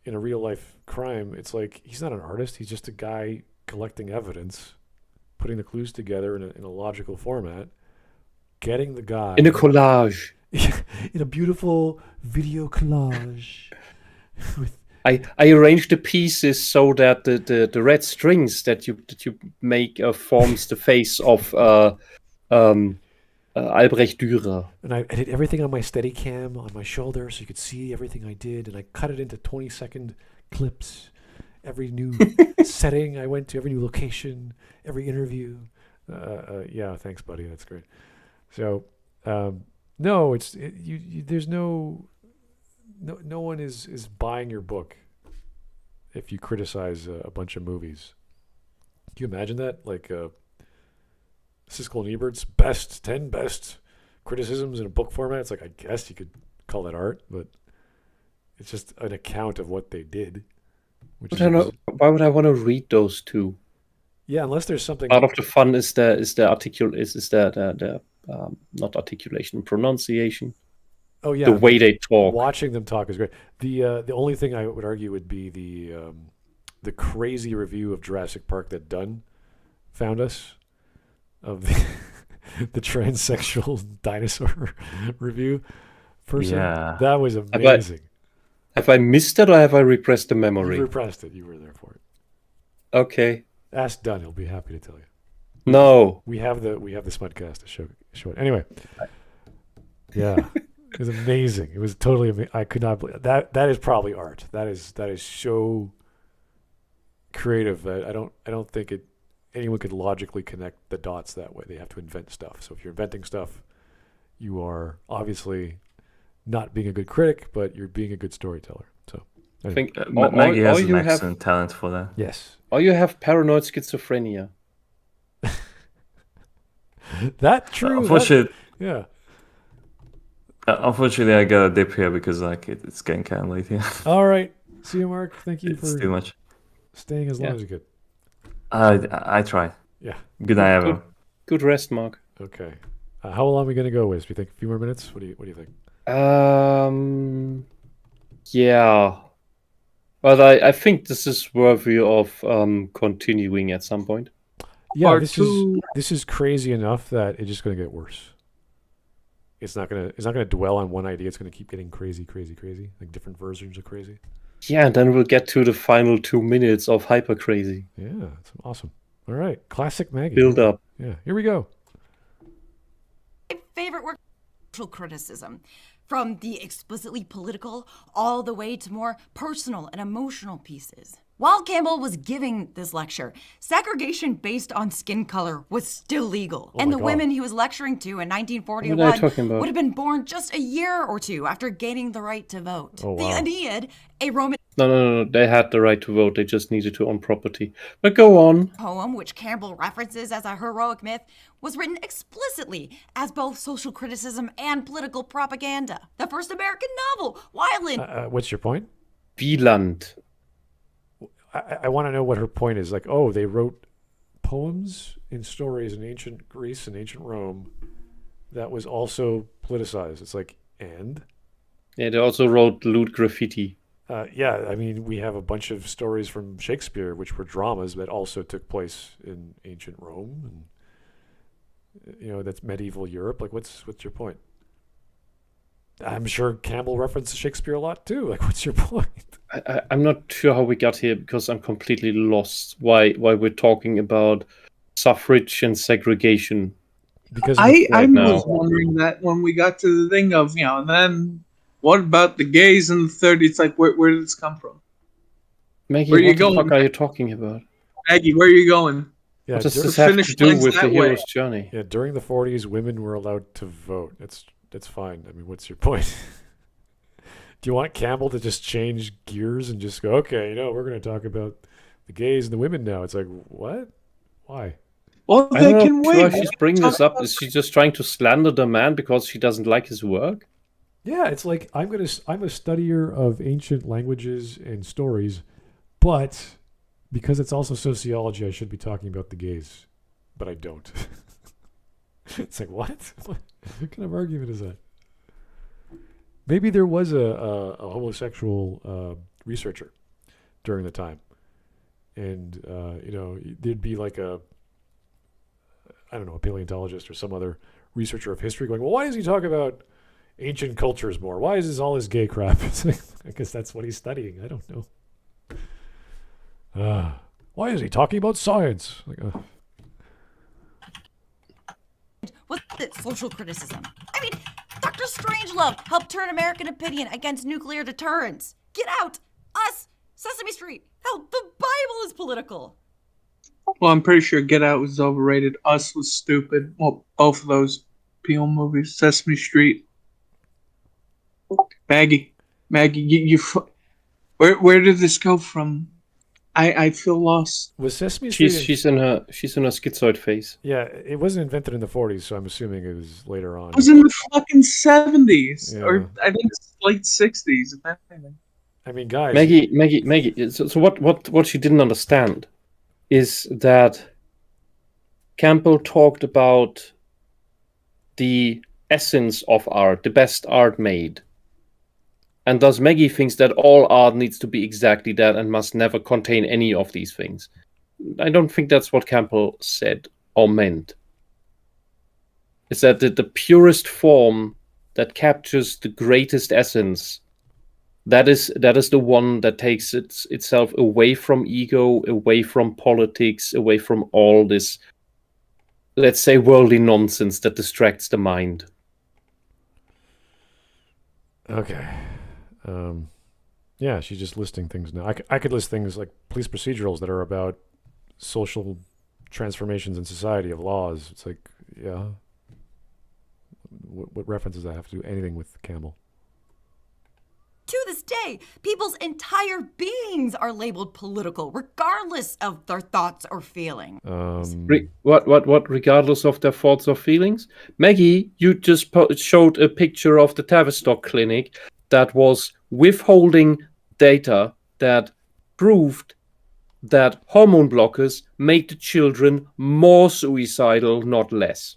in a real life crime, it's like he's not an artist. He's just a guy collecting evidence, putting the clues together in a logical format, getting the guy in a collage, in a beautiful video collage. I arranged the pieces so that the red strings that you make forms the face of Albrecht Dürer. And I did everything on my Steadicam on my shoulder so you could see everything I did, and I cut it into 20-second clips. Every new setting I went to, every new location, every interview. Yeah, thanks, buddy. That's great. So, no, there's no one is buying your book if you criticize a bunch of movies. Can you imagine that? Like Siskel and Ebert's 10 best criticisms in a book format. It's like, I guess you could call that art, but it's just an account of what they did. Why would I want to read those two? Yeah, unless there's something. Part of the fun is the not articulation, pronunciation. Oh yeah, the way they talk. Watching them talk is great. The only thing I would argue would be the crazy review of Jurassic Park that Dunn found us, of the transsexual dinosaur review person. Yeah. That was amazing. Have I missed it or have I repressed the memory? You repressed it. You were there for it. Okay. Ask Dunn. He'll be happy to tell you. No. We have the Smudcast to show it. Anyway. Yeah. It was amazing. It was totally amazing. I could not believe that. That is probably art. That is so creative that I don't think anyone could logically connect the dots that way. They have to invent stuff. So if you're inventing stuff, you are obviously not being a good critic, but you're being a good storyteller. So I think Maggie has an excellent talent for that. Yes. Or you have paranoid schizophrenia. That true. Unfortunately, yeah. Unfortunately, I got a dip here because it's getting kind of late here. All right. See you, Mark. Thank you for too much. Staying as long as you could. I try. Yeah. Good night, everyone. Good rest, Mark. Okay. How long are we going to go, Whisp? You think a few more minutes? What do you think? Yeah. But I think this is worthy of continuing at some point. Yeah, this is crazy enough that it's just going to get worse. It's not gonna dwell on one idea. It's gonna keep getting crazy, like different versions of crazy. Yeah, and then we'll get to the final 2 minutes of hyper crazy. Yeah, that's awesome. All right, classic Maggie. Build up. Yeah, here we go. My favorite work, social criticism, from the explicitly political all the way to more personal and emotional pieces. While Campbell was giving this lecture, segregation based on skin color was still legal. And the women he was lecturing to in 1941 would have been born just a year or two after gaining the right to vote. Oh, wow. The Aeneid, a Roman No. They had the right to vote. They just needed to own property. But go on. poem, which Campbell references as a heroic myth, was written explicitly as both social criticism and political propaganda. The first American novel, while in... What's your point? Wieland. I want to know what her point is. Like, oh, they wrote poems and stories in ancient Greece and ancient Rome that was also politicized. It's like, and? Yeah, they also wrote lewd graffiti. Yeah, I mean, we have a bunch of stories from Shakespeare, which were dramas that also took place in ancient Rome, and that's medieval Europe. Like, what's your point? I'm sure Campbell references Shakespeare a lot too. Like, what's your point? I'm not sure how we got here because I'm completely lost. Why we're talking about suffrage and segregation? Because I was wondering that when we got to the thing of and then what about the gays in the 30s? It's like where did this come from? Maggie, where what the fuck are you talking about? Maggie, where are you going? Yeah, what does this have to do with the hero's journey? Yeah, during the 40s, women were allowed to vote. That's fine. I mean, what's your point? Do you want Campbell to just change gears and just go, okay, we're going to talk about the gays and the women now? It's like, what? Why? Well, they can wait. Why she's bringing this up. Is she just trying to slander the man because she doesn't like his work? Yeah, it's like I'm a studier of ancient languages and stories, but because it's also sociology, I should be talking about the gays, but I don't. It's like, what? What kind of argument is that? Maybe there was a homosexual researcher during the time, and there'd be like a paleontologist or some other researcher of history going, well, why does he talk about ancient cultures more? Why is this all this gay crap? I guess that's what he's studying. I don't know. Why is he talking about science? What's it? Social criticism. I mean, Dr. Strangelove helped turn American opinion against nuclear deterrence. Get Out, Us, Sesame Street. Hell, the Bible is political. Well, I'm pretty sure Get Out was overrated. Us was stupid. Well, both of those Peel movies. Sesame Street. Maggie, you where did this go from? I feel lost. Was Sesame Street? She's in her schizoid phase. Yeah, it wasn't invented in the 40s, so I'm assuming it was later on. It was in the fucking 70s, or I think it's late 60s. If anything. I mean, guys. Maggie. So what she didn't understand is that Campbell talked about the essence of art, the best art made. And thus Maggie thinks that all art needs to be exactly that and must never contain any of these things. I don't think that's what Campbell said or meant. It's that the purest form that captures the greatest essence, that is the one that takes itself away from ego, away from politics, away from all this, let's say, worldly nonsense that distracts the mind. Okay. Yeah, she's just listing things now. I could list things like police procedurals that are about social transformations in society of laws. It's like, yeah. What reference does that have to do anything with Campbell? To this day, people's entire beings are labeled political, regardless of their thoughts or feelings. What? Regardless of their thoughts or feelings? Maggie, you just showed a picture of the Tavistock clinic that was withholding data that proved that hormone blockers made the children more suicidal, not less.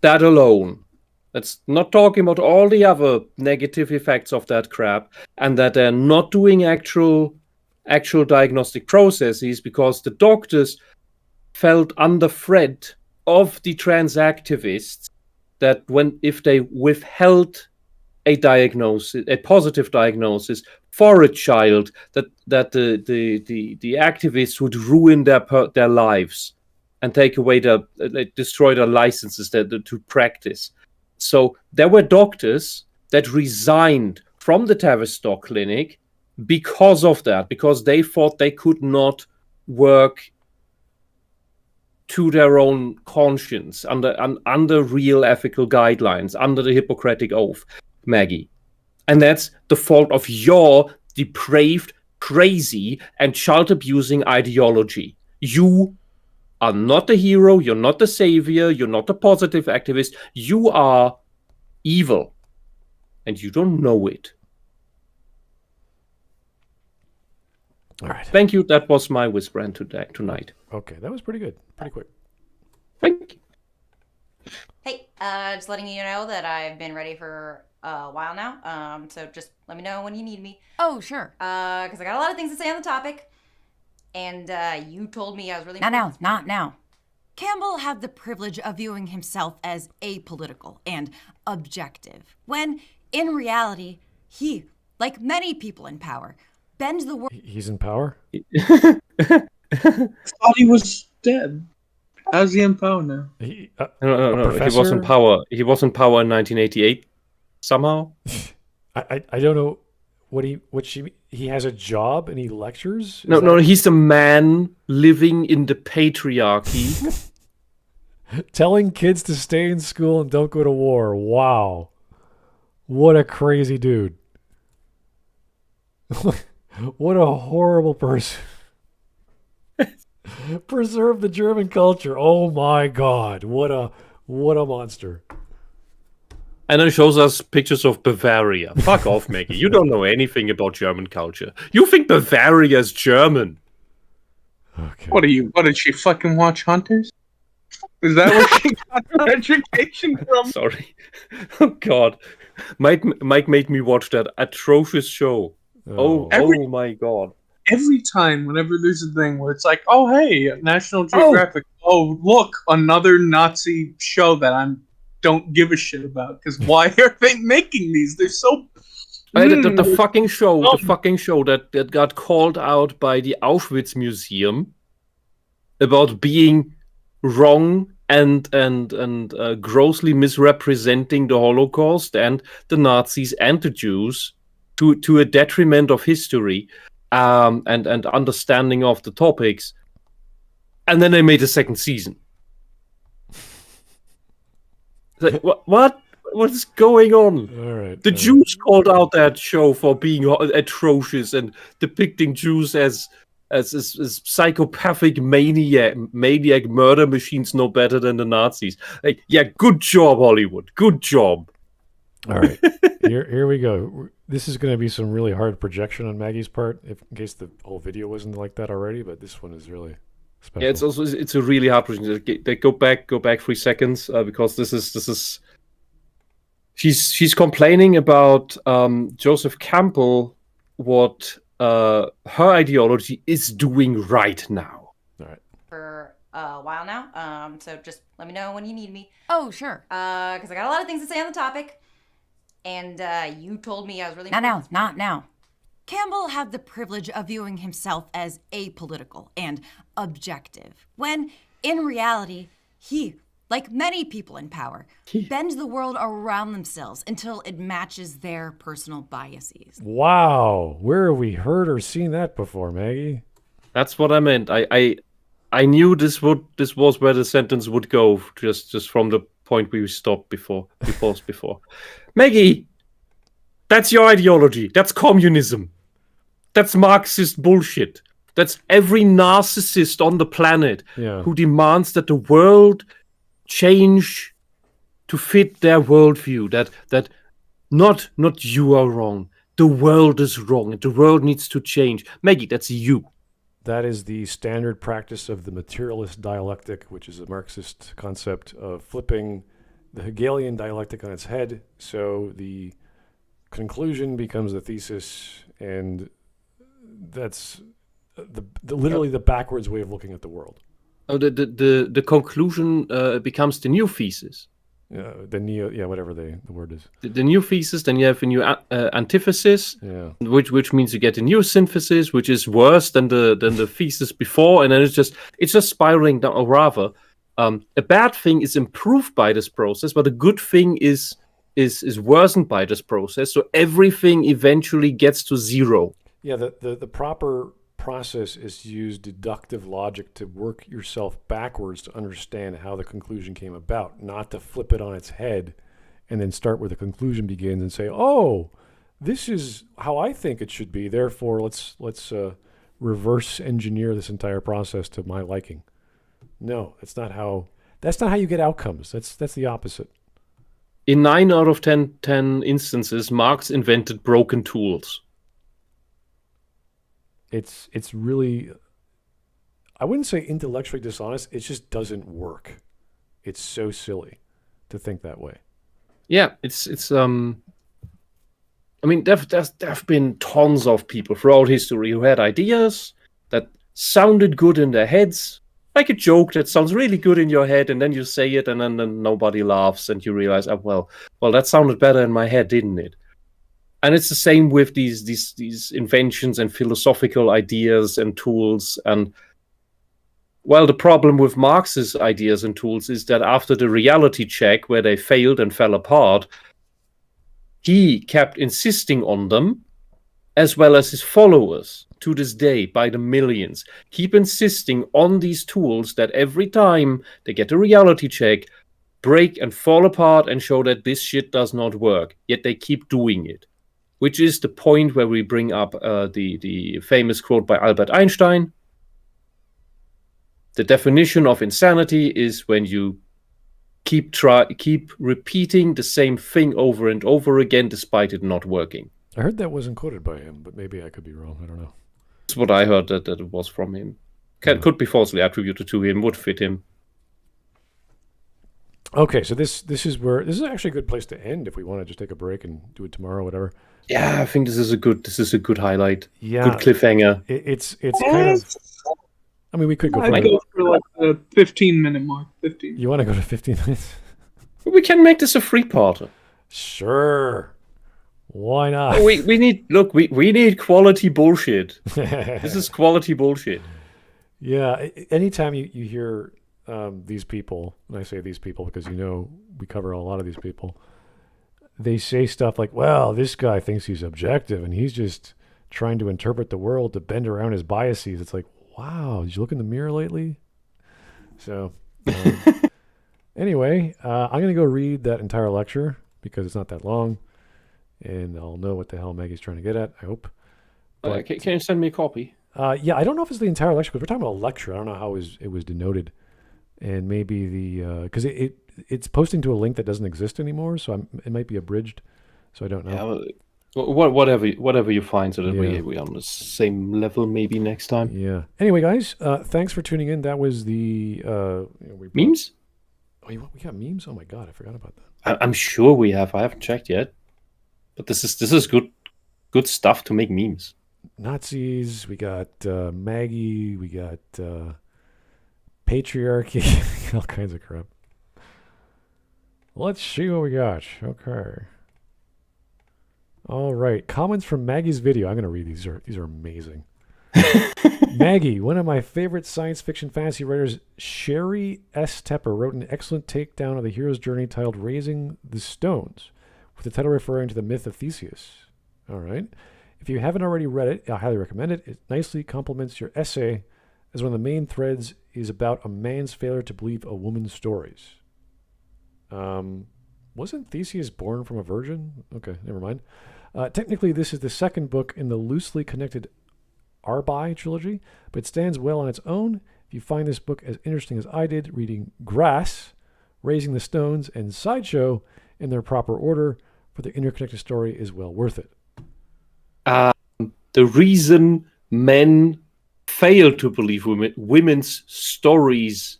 That alone. That's not talking about all the other negative effects of that crap, and that they're not doing actual diagnostic processes because the doctors felt under threat of the trans activists that if they withheld a diagnosis, a positive diagnosis for a child, that the activists would ruin their lives and take away destroy their licenses to practice. So there were doctors that resigned from the Tavistock clinic because of that, because they thought they could not work to their own conscience under real ethical guidelines, under the Hippocratic Oath, Maggie. And that's the fault of your depraved, crazy, and child-abusing ideology. You are not the hero, you're not the savior, you're not the positive activist, you are evil. And you don't know it. All right. Thank you, that was my Whisp rant tonight. Okay, that was pretty good. Pretty quick. Thank you. Hey, just letting you know that I've been ready for a while now. So just let me know when you need me. Oh, sure. Because I got a lot of things to say on the topic. And you told me I was really... Not now. Campbell had the privilege of viewing himself as apolitical and objective, when, in reality, he, like many people in power, bends the world... He's in power? I thought he was dead. How's he in power now? No. He was in power. He was in power in 1988 somehow. I don't know he has a job and he lectures? No, he's a man living in the patriarchy. Telling kids to stay in school and don't go to war. Wow. What a crazy dude. What a horrible person. Preserve the German culture. Oh my God. What a monster. And then shows us pictures of Bavaria. Fuck off, Maggie. You don't know anything about German culture. You think Bavaria is German. Okay. What did she fucking watch Hunters? Is that where she got her education from? Sorry. Oh God. Mike made me watch that atrocious show. Oh my God. Every time, whenever there's a thing where it's like, oh, hey, National Geographic. Oh, look, another Nazi show that I don't give a shit about. Because why are they making these? They're so... The fucking show that got called out by the Auschwitz Museum about being wrong and grossly misrepresenting the Holocaust and the Nazis and the Jews to a detriment of history. And understanding of the topics, and then they made a second season. Like, what is going on? All right. The Jews called out that show for being atrocious and depicting Jews as psychopathic maniac murder machines, no better than the Nazis. Like, yeah, good job, Hollywood. Good job. All right. Here we go. This is going to be some really hard projection on Maggie's part, in case the whole video wasn't like that already. But this one is really special. Yeah, it's a really hard projection. They go back 3 seconds because this is. She's complaining about Joseph Campbell, what her ideology is doing right now. All right. For a while now. So just let me know when you need me. Oh, sure. Because I got a lot of things to say on the topic. And you told me I was really... Not now. Campbell had the privilege of viewing himself as apolitical and objective, when, in reality, he, like many people in power, bends the world around themselves until it matches their personal biases. Wow. Where have we heard or seen that before, Maggie? That's what I meant. I knew this was where the sentence would go, just from the point we stopped before. Maggie, that's your ideology. That's communism. That's Marxist bullshit. That's every narcissist on the planet who demands that the world change to fit their worldview. That not you are wrong. The world is wrong, and the world needs to change. Maggie, that's you. That is the standard practice of the materialist dialectic, which is a Marxist concept of flipping the Hegelian dialectic on its head. So the conclusion becomes the thesis, and that's literally the backwards way of looking at the world. Oh, the conclusion becomes the new thesis. Whatever the word is. The new thesis, then you have a new antithesis, which means you get a new synthesis, which is worse than the thesis before, and then it's just spiraling down. Or rather, a bad thing is improved by this process, but a good thing is worsened by this process. So everything eventually gets to zero. Yeah, the proper process is to use deductive logic to work yourself backwards to understand how the conclusion came about, not to flip it on its head and then start where the conclusion begins and say, oh, this is how I think it should be. Therefore, let's reverse engineer this entire process to my liking. No, that's not how you get outcomes. That's the opposite. In 9 out of 10 instances, Marx invented broken tools. It's really, I wouldn't say intellectually dishonest. It just doesn't work. It's so silly to think that way. Yeah, it's I mean, there have been tons of people throughout history who had ideas that sounded good in their heads, like a joke that sounds really good in your head, and then you say it, and then nobody laughs, and you realize, oh, well, that sounded better in my head, didn't it? And it's the same with these inventions and philosophical ideas and tools. And well, the problem with Marx's ideas and tools is that after the reality check, where they failed and fell apart, he kept insisting on them, as well as his followers to this day by the millions, keep insisting on these tools that every time they get a reality check, break and fall apart and show that this shit does not work. Yet they keep doing it. Which is the point where we bring up the famous quote by Albert Einstein. The definition of insanity is when you keep repeating the same thing over and over again despite it not working. I heard that wasn't quoted by him, but maybe I could be wrong. I don't know. That's what I heard that it was from him. Could be falsely attributed to him, would fit him. Okay, so this is actually a good place to end if we want to just take a break and do it tomorrow, whatever. Yeah, I think this is a good highlight. Yeah, good cliffhanger. It's kind of. I mean, we could go. I go for like the 15-minute mark. 15. You want to go to 15 minutes? We can make this a three-parter. Sure. Why not? We need quality bullshit. This is quality bullshit. Yeah. Anytime you hear these people, and I say these people because we cover a lot of these people, they say stuff like, well, this guy thinks he's objective and he's just trying to interpret the world to bend around his biases. It's like, wow, did you look in the mirror lately? So anyway, I'm going to go read that entire lecture because it's not that long and I'll know what the hell Maggie's trying to get at, I hope. But, can you send me a copy? Yeah, I don't know if it's the entire lecture because we're talking about a lecture. I don't know how it was denoted. And maybe because it's posting to a link that doesn't exist anymore, so it might be abridged. So I don't know. Yeah, whatever you find, so that we're on the same level maybe next time. Yeah. Anyway, guys, thanks for tuning in. That was the memes. Oh, we got memes. Oh my god, I forgot about that. I'm sure we have. I haven't checked yet, but this is good stuff to make memes. Nazis. We got Maggie. We got. Patriarchy, all kinds of crap. Let's see what we got. Okay. All right. Comments from Maggie's video. I'm going to read these. These are amazing. Maggie, one of my favorite science fiction fantasy writers, Sherry S. Tepper, wrote an excellent takedown of the hero's journey titled Raising the Stones, with the title referring to the myth of Theseus. All right. If you haven't already read it, I highly recommend it. It nicely complements your essay, as one of the main threads is about a man's failure to believe a woman's stories. Wasn't Theseus born from a virgin? Okay, never mind. Technically, this is the second book in the loosely connected Arbai trilogy, but it stands well on its own. If you find this book as interesting as I did, reading Grass, Raising the Stones, and Sideshow in their proper order for the interconnected story is well worth it. The reason men fail to believe women's stories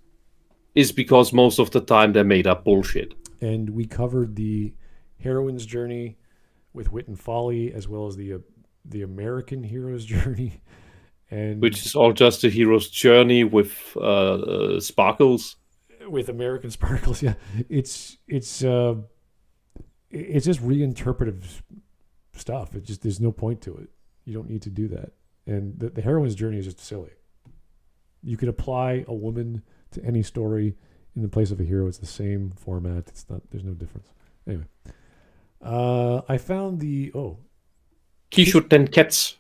is because most of the time they're made up bullshit. And we covered the heroine's journey with Wit and Folly, as well as the American hero's journey, and which is all just a hero's journey with sparkles. With American sparkles, yeah. It's just reinterpretive stuff. It just there's no point to it. You don't need to do that. And the heroine's journey is just silly. You could apply a woman to any story in the place of a hero. It's the same format. There's no difference. Anyway, I found the Kishut den Cats.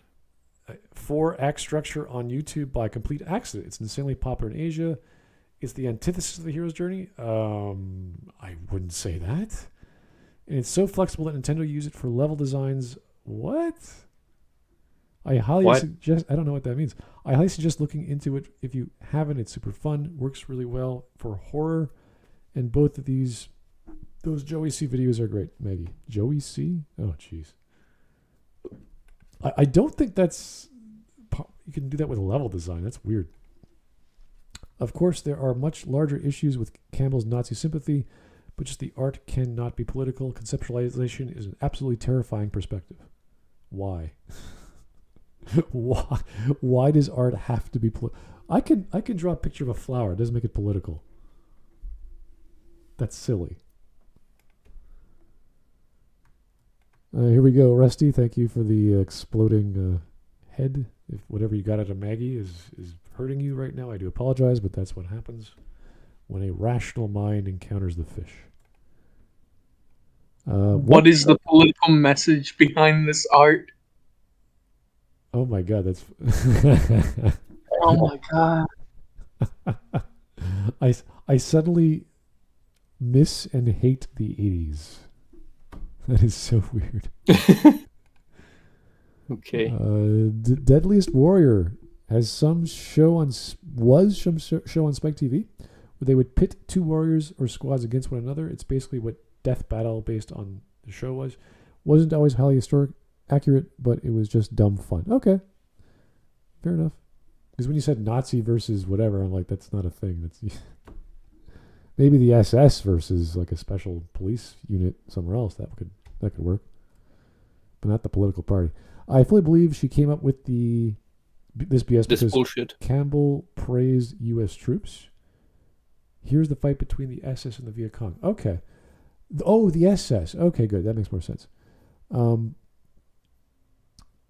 4-act structure on YouTube by complete accident. It's insanely popular in Asia. It's the antithesis of the hero's journey. I wouldn't say that. And it's so flexible that Nintendo use it for level designs. What? I highly suggest. I don't know what that means. I highly suggest looking into it if you haven't. It's super fun. Works really well for horror. And both of those Joey C videos are great. Maggie, Joey C. Oh, jeez. I don't think that's. You can do that with level design. That's weird. Of course, there are much larger issues with Campbell's Nazi sympathy, but just the art cannot be political. Conceptualization is an absolutely terrifying perspective. Why? Why does art have to be political? I can draw a picture of a flower. It doesn't make it political. That's silly. Here we go, Rusty. Thank you for the exploding head. If whatever you got out of Maggie is hurting you right now, I do apologize, but that's what happens when a rational mind encounters the fish. What is the political message behind this art? Oh my God, that's. Oh my God. I suddenly miss and hate the 80s. That is so weird. Okay. Deadliest Warrior has some show on show on Spike TV where they would pit two warriors or squads against one another. It's basically what Death Battle based on the show was. Wasn't always highly historic accurate, but it was just dumb fun. Okay, fair enough. Because when you said Nazi versus whatever, I'm like, that's not a thing. That's maybe the SS versus like a special police unit somewhere else. That could work, but not the political party. I fully believe she came up with this BS because bullshit. Campbell praised U.S. troops. Here's the fight between the SS and the Viet Cong. Okay. Oh, the SS. Okay, good. That makes more sense.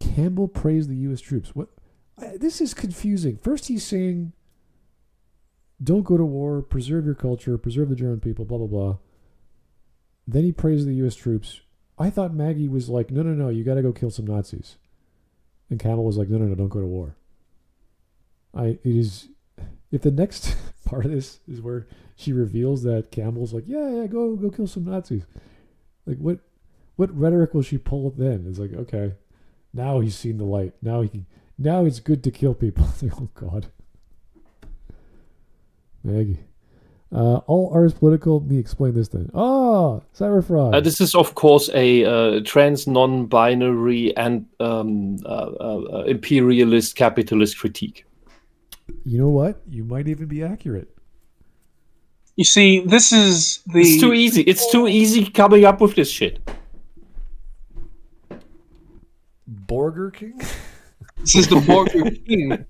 Campbell praised the U.S. troops. What? This is confusing. First he's saying, don't go to war, preserve your culture, preserve the German people, blah, blah, blah. Then he praised the U.S. troops. I thought Maggie was like, no, you got to go kill some Nazis. And Campbell was like, no, don't go to war. If the next part of this is where she reveals that Campbell's like, yeah, go kill some Nazis. Like, what rhetoric will she pull then? It's like, okay, now he's seen the light. Now it's good to kill people. Oh, God. Maggie. All art is political. Let me explain this then. Oh, Cyber Fraud. This is, of course, a trans, non-binary, and imperialist capitalist critique. You know what? You might even be accurate. You see, this is the... It's too easy. It's too easy coming up with this shit. Burger King? This is the Burger King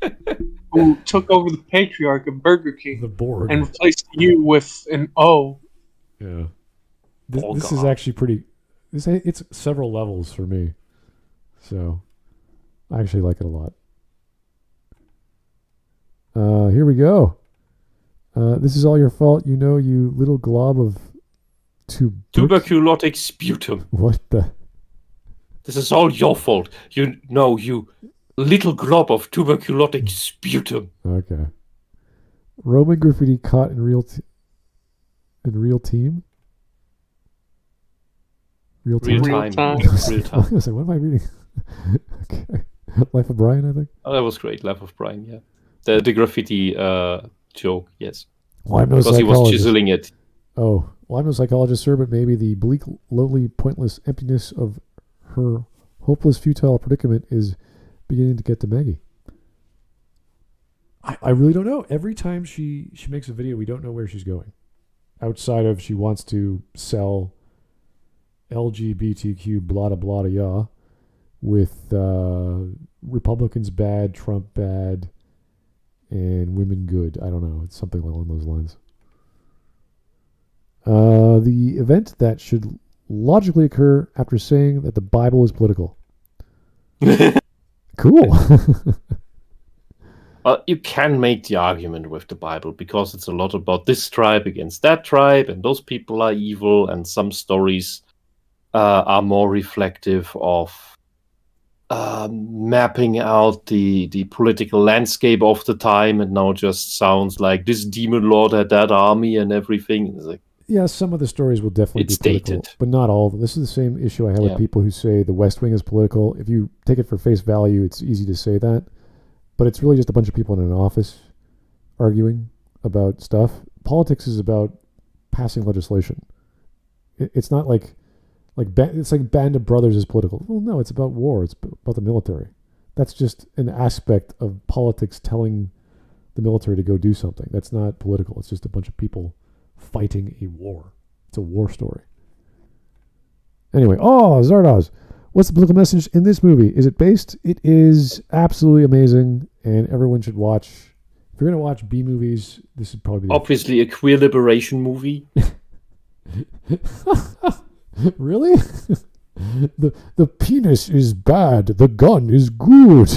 who took over the patriarch of Burger King. The Borg. And replaced you with an O. Yeah. This is actually pretty... It's several levels for me. So, I actually like it a lot. Here we go. This is all your fault, you little glob of tuberculotic sputum. What the? This is all your fault. You little glob of tuberculotic sputum. Okay. Roman graffiti caught in real team. Real time. Real time. I was like, what am I reading? Okay. Life of Brian, I think. Oh, that was great. Life of Brian, yeah. The graffiti joke, yes. Well, I'm no because psychologist. He was chiseling it. Oh, well, I'm no psychologist, sir, but maybe the bleak, lonely, pointless emptiness of her hopeless, futile predicament is beginning to get to Maggie. I really don't know. Every time she makes a video, we don't know where she's going. Outside of she wants to sell LGBTQ blah, blah, blah, yah, with Republicans bad, Trump bad, and women good. I don't know. It's something along those lines. The event that should logically occur after saying that the Bible is political. Cool. You can make the argument with the Bible because it's a lot about this tribe against that tribe, and those people are evil, and some stories are more reflective of mapping out the political landscape of the time, and now just sounds like this demon lord had that army and everything. It's like, Yeah, some of the stories will definitely It's be political, dated. but not all of them. This is the same issue I have Yeah. with people who say the West Wing is political. If you take it for face value, it's easy to say that, but it's really just a bunch of people in an office arguing about stuff. Politics is about passing legislation. It's not like it's like Band of Brothers is political. Well, no, it's about war. It's about the military. That's just an aspect of politics telling the military to go do something. That's not political. It's just a bunch of people fighting a war. It's a war story. Anyway, Zardoz. What's the political message in this movie? Is it based? It is absolutely amazing, and everyone should watch. If you're going to watch B movies, this is probably obviously a queer liberation movie. Really? the penis is bad. The gun is good.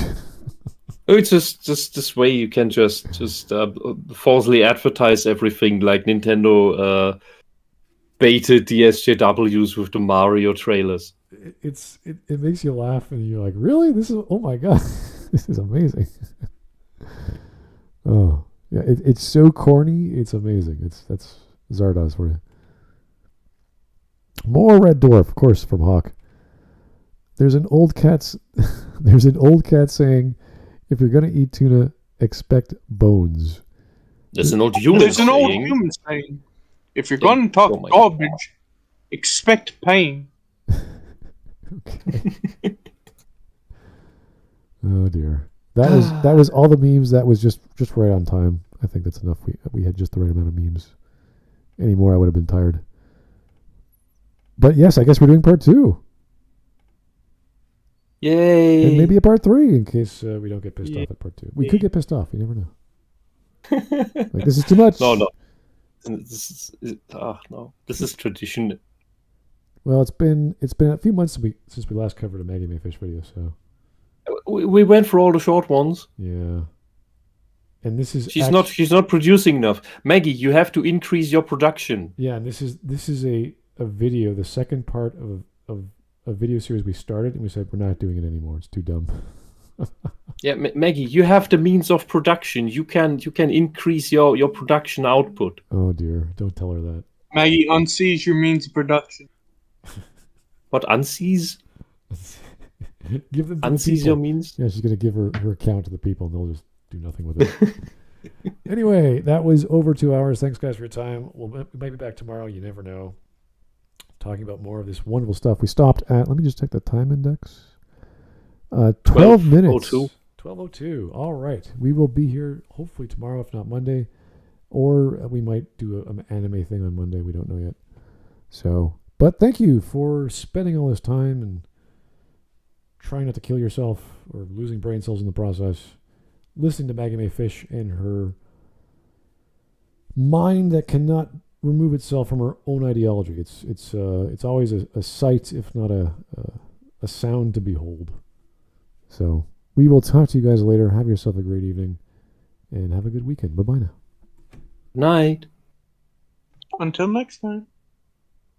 It's just this way you can just falsely advertise everything, like Nintendo baited the SJWs with the Mario trailers. It makes you laugh, and you're like, really? This is, oh my god, this is amazing. Oh yeah, it's so corny. It's amazing. That's Zardoz for you. More Red Dwarf, of course, from Hawk. There's an old cat saying, if you're gonna eat tuna, expect bones. There's an old human There's an old saying. human saying, if you're going to talk garbage, expect pain. Okay. Oh dear. That was all the memes. That was just right on time. I think that's enough. We had just the right amount of memes. Any more, I would have been tired. But yes, I guess we're doing part 2. Yay! And maybe a part 3 in case we don't get pissed off at part 2. We could get pissed off. You never know. Like, this is too much. No. This is tradition. Well, it's been a few months since we last covered a Maggie Mayfish video, so We went for all the short ones. yeah. And this is She's not producing enough. Maggie, you have to increase your production. Yeah, and this is a video, the second part of a video series we started, and we said we're not doing it anymore. It's too dumb. Yeah, Maggie, you have the means of production. You can increase your production output. Oh dear, don't tell her that. Maggie, unseize your means of production. What, unseize? Give them to the Unseize people. your means? Yeah, she's gonna give her account to the people, and they'll just do nothing with it. Anyway, that was over 2 hours. Thanks, guys, for your time. We might be back tomorrow. You never know. Talking about more of this wonderful stuff. We stopped at, let me just check the time index. 12 minutes. 12:02. All right. We will be here hopefully tomorrow, if not Monday. Or we might do an anime thing on Monday. We don't know yet. So, but thank you for spending all this time and trying not to kill yourself or losing brain cells in the process. Listening to Maggie May Fish and her mind that cannot remove itself from her own ideology. It's always a sight, if not a sound to behold. So we will talk to you guys later. Have yourself a great evening and have a good weekend. Bye-bye now. Night. Until next time.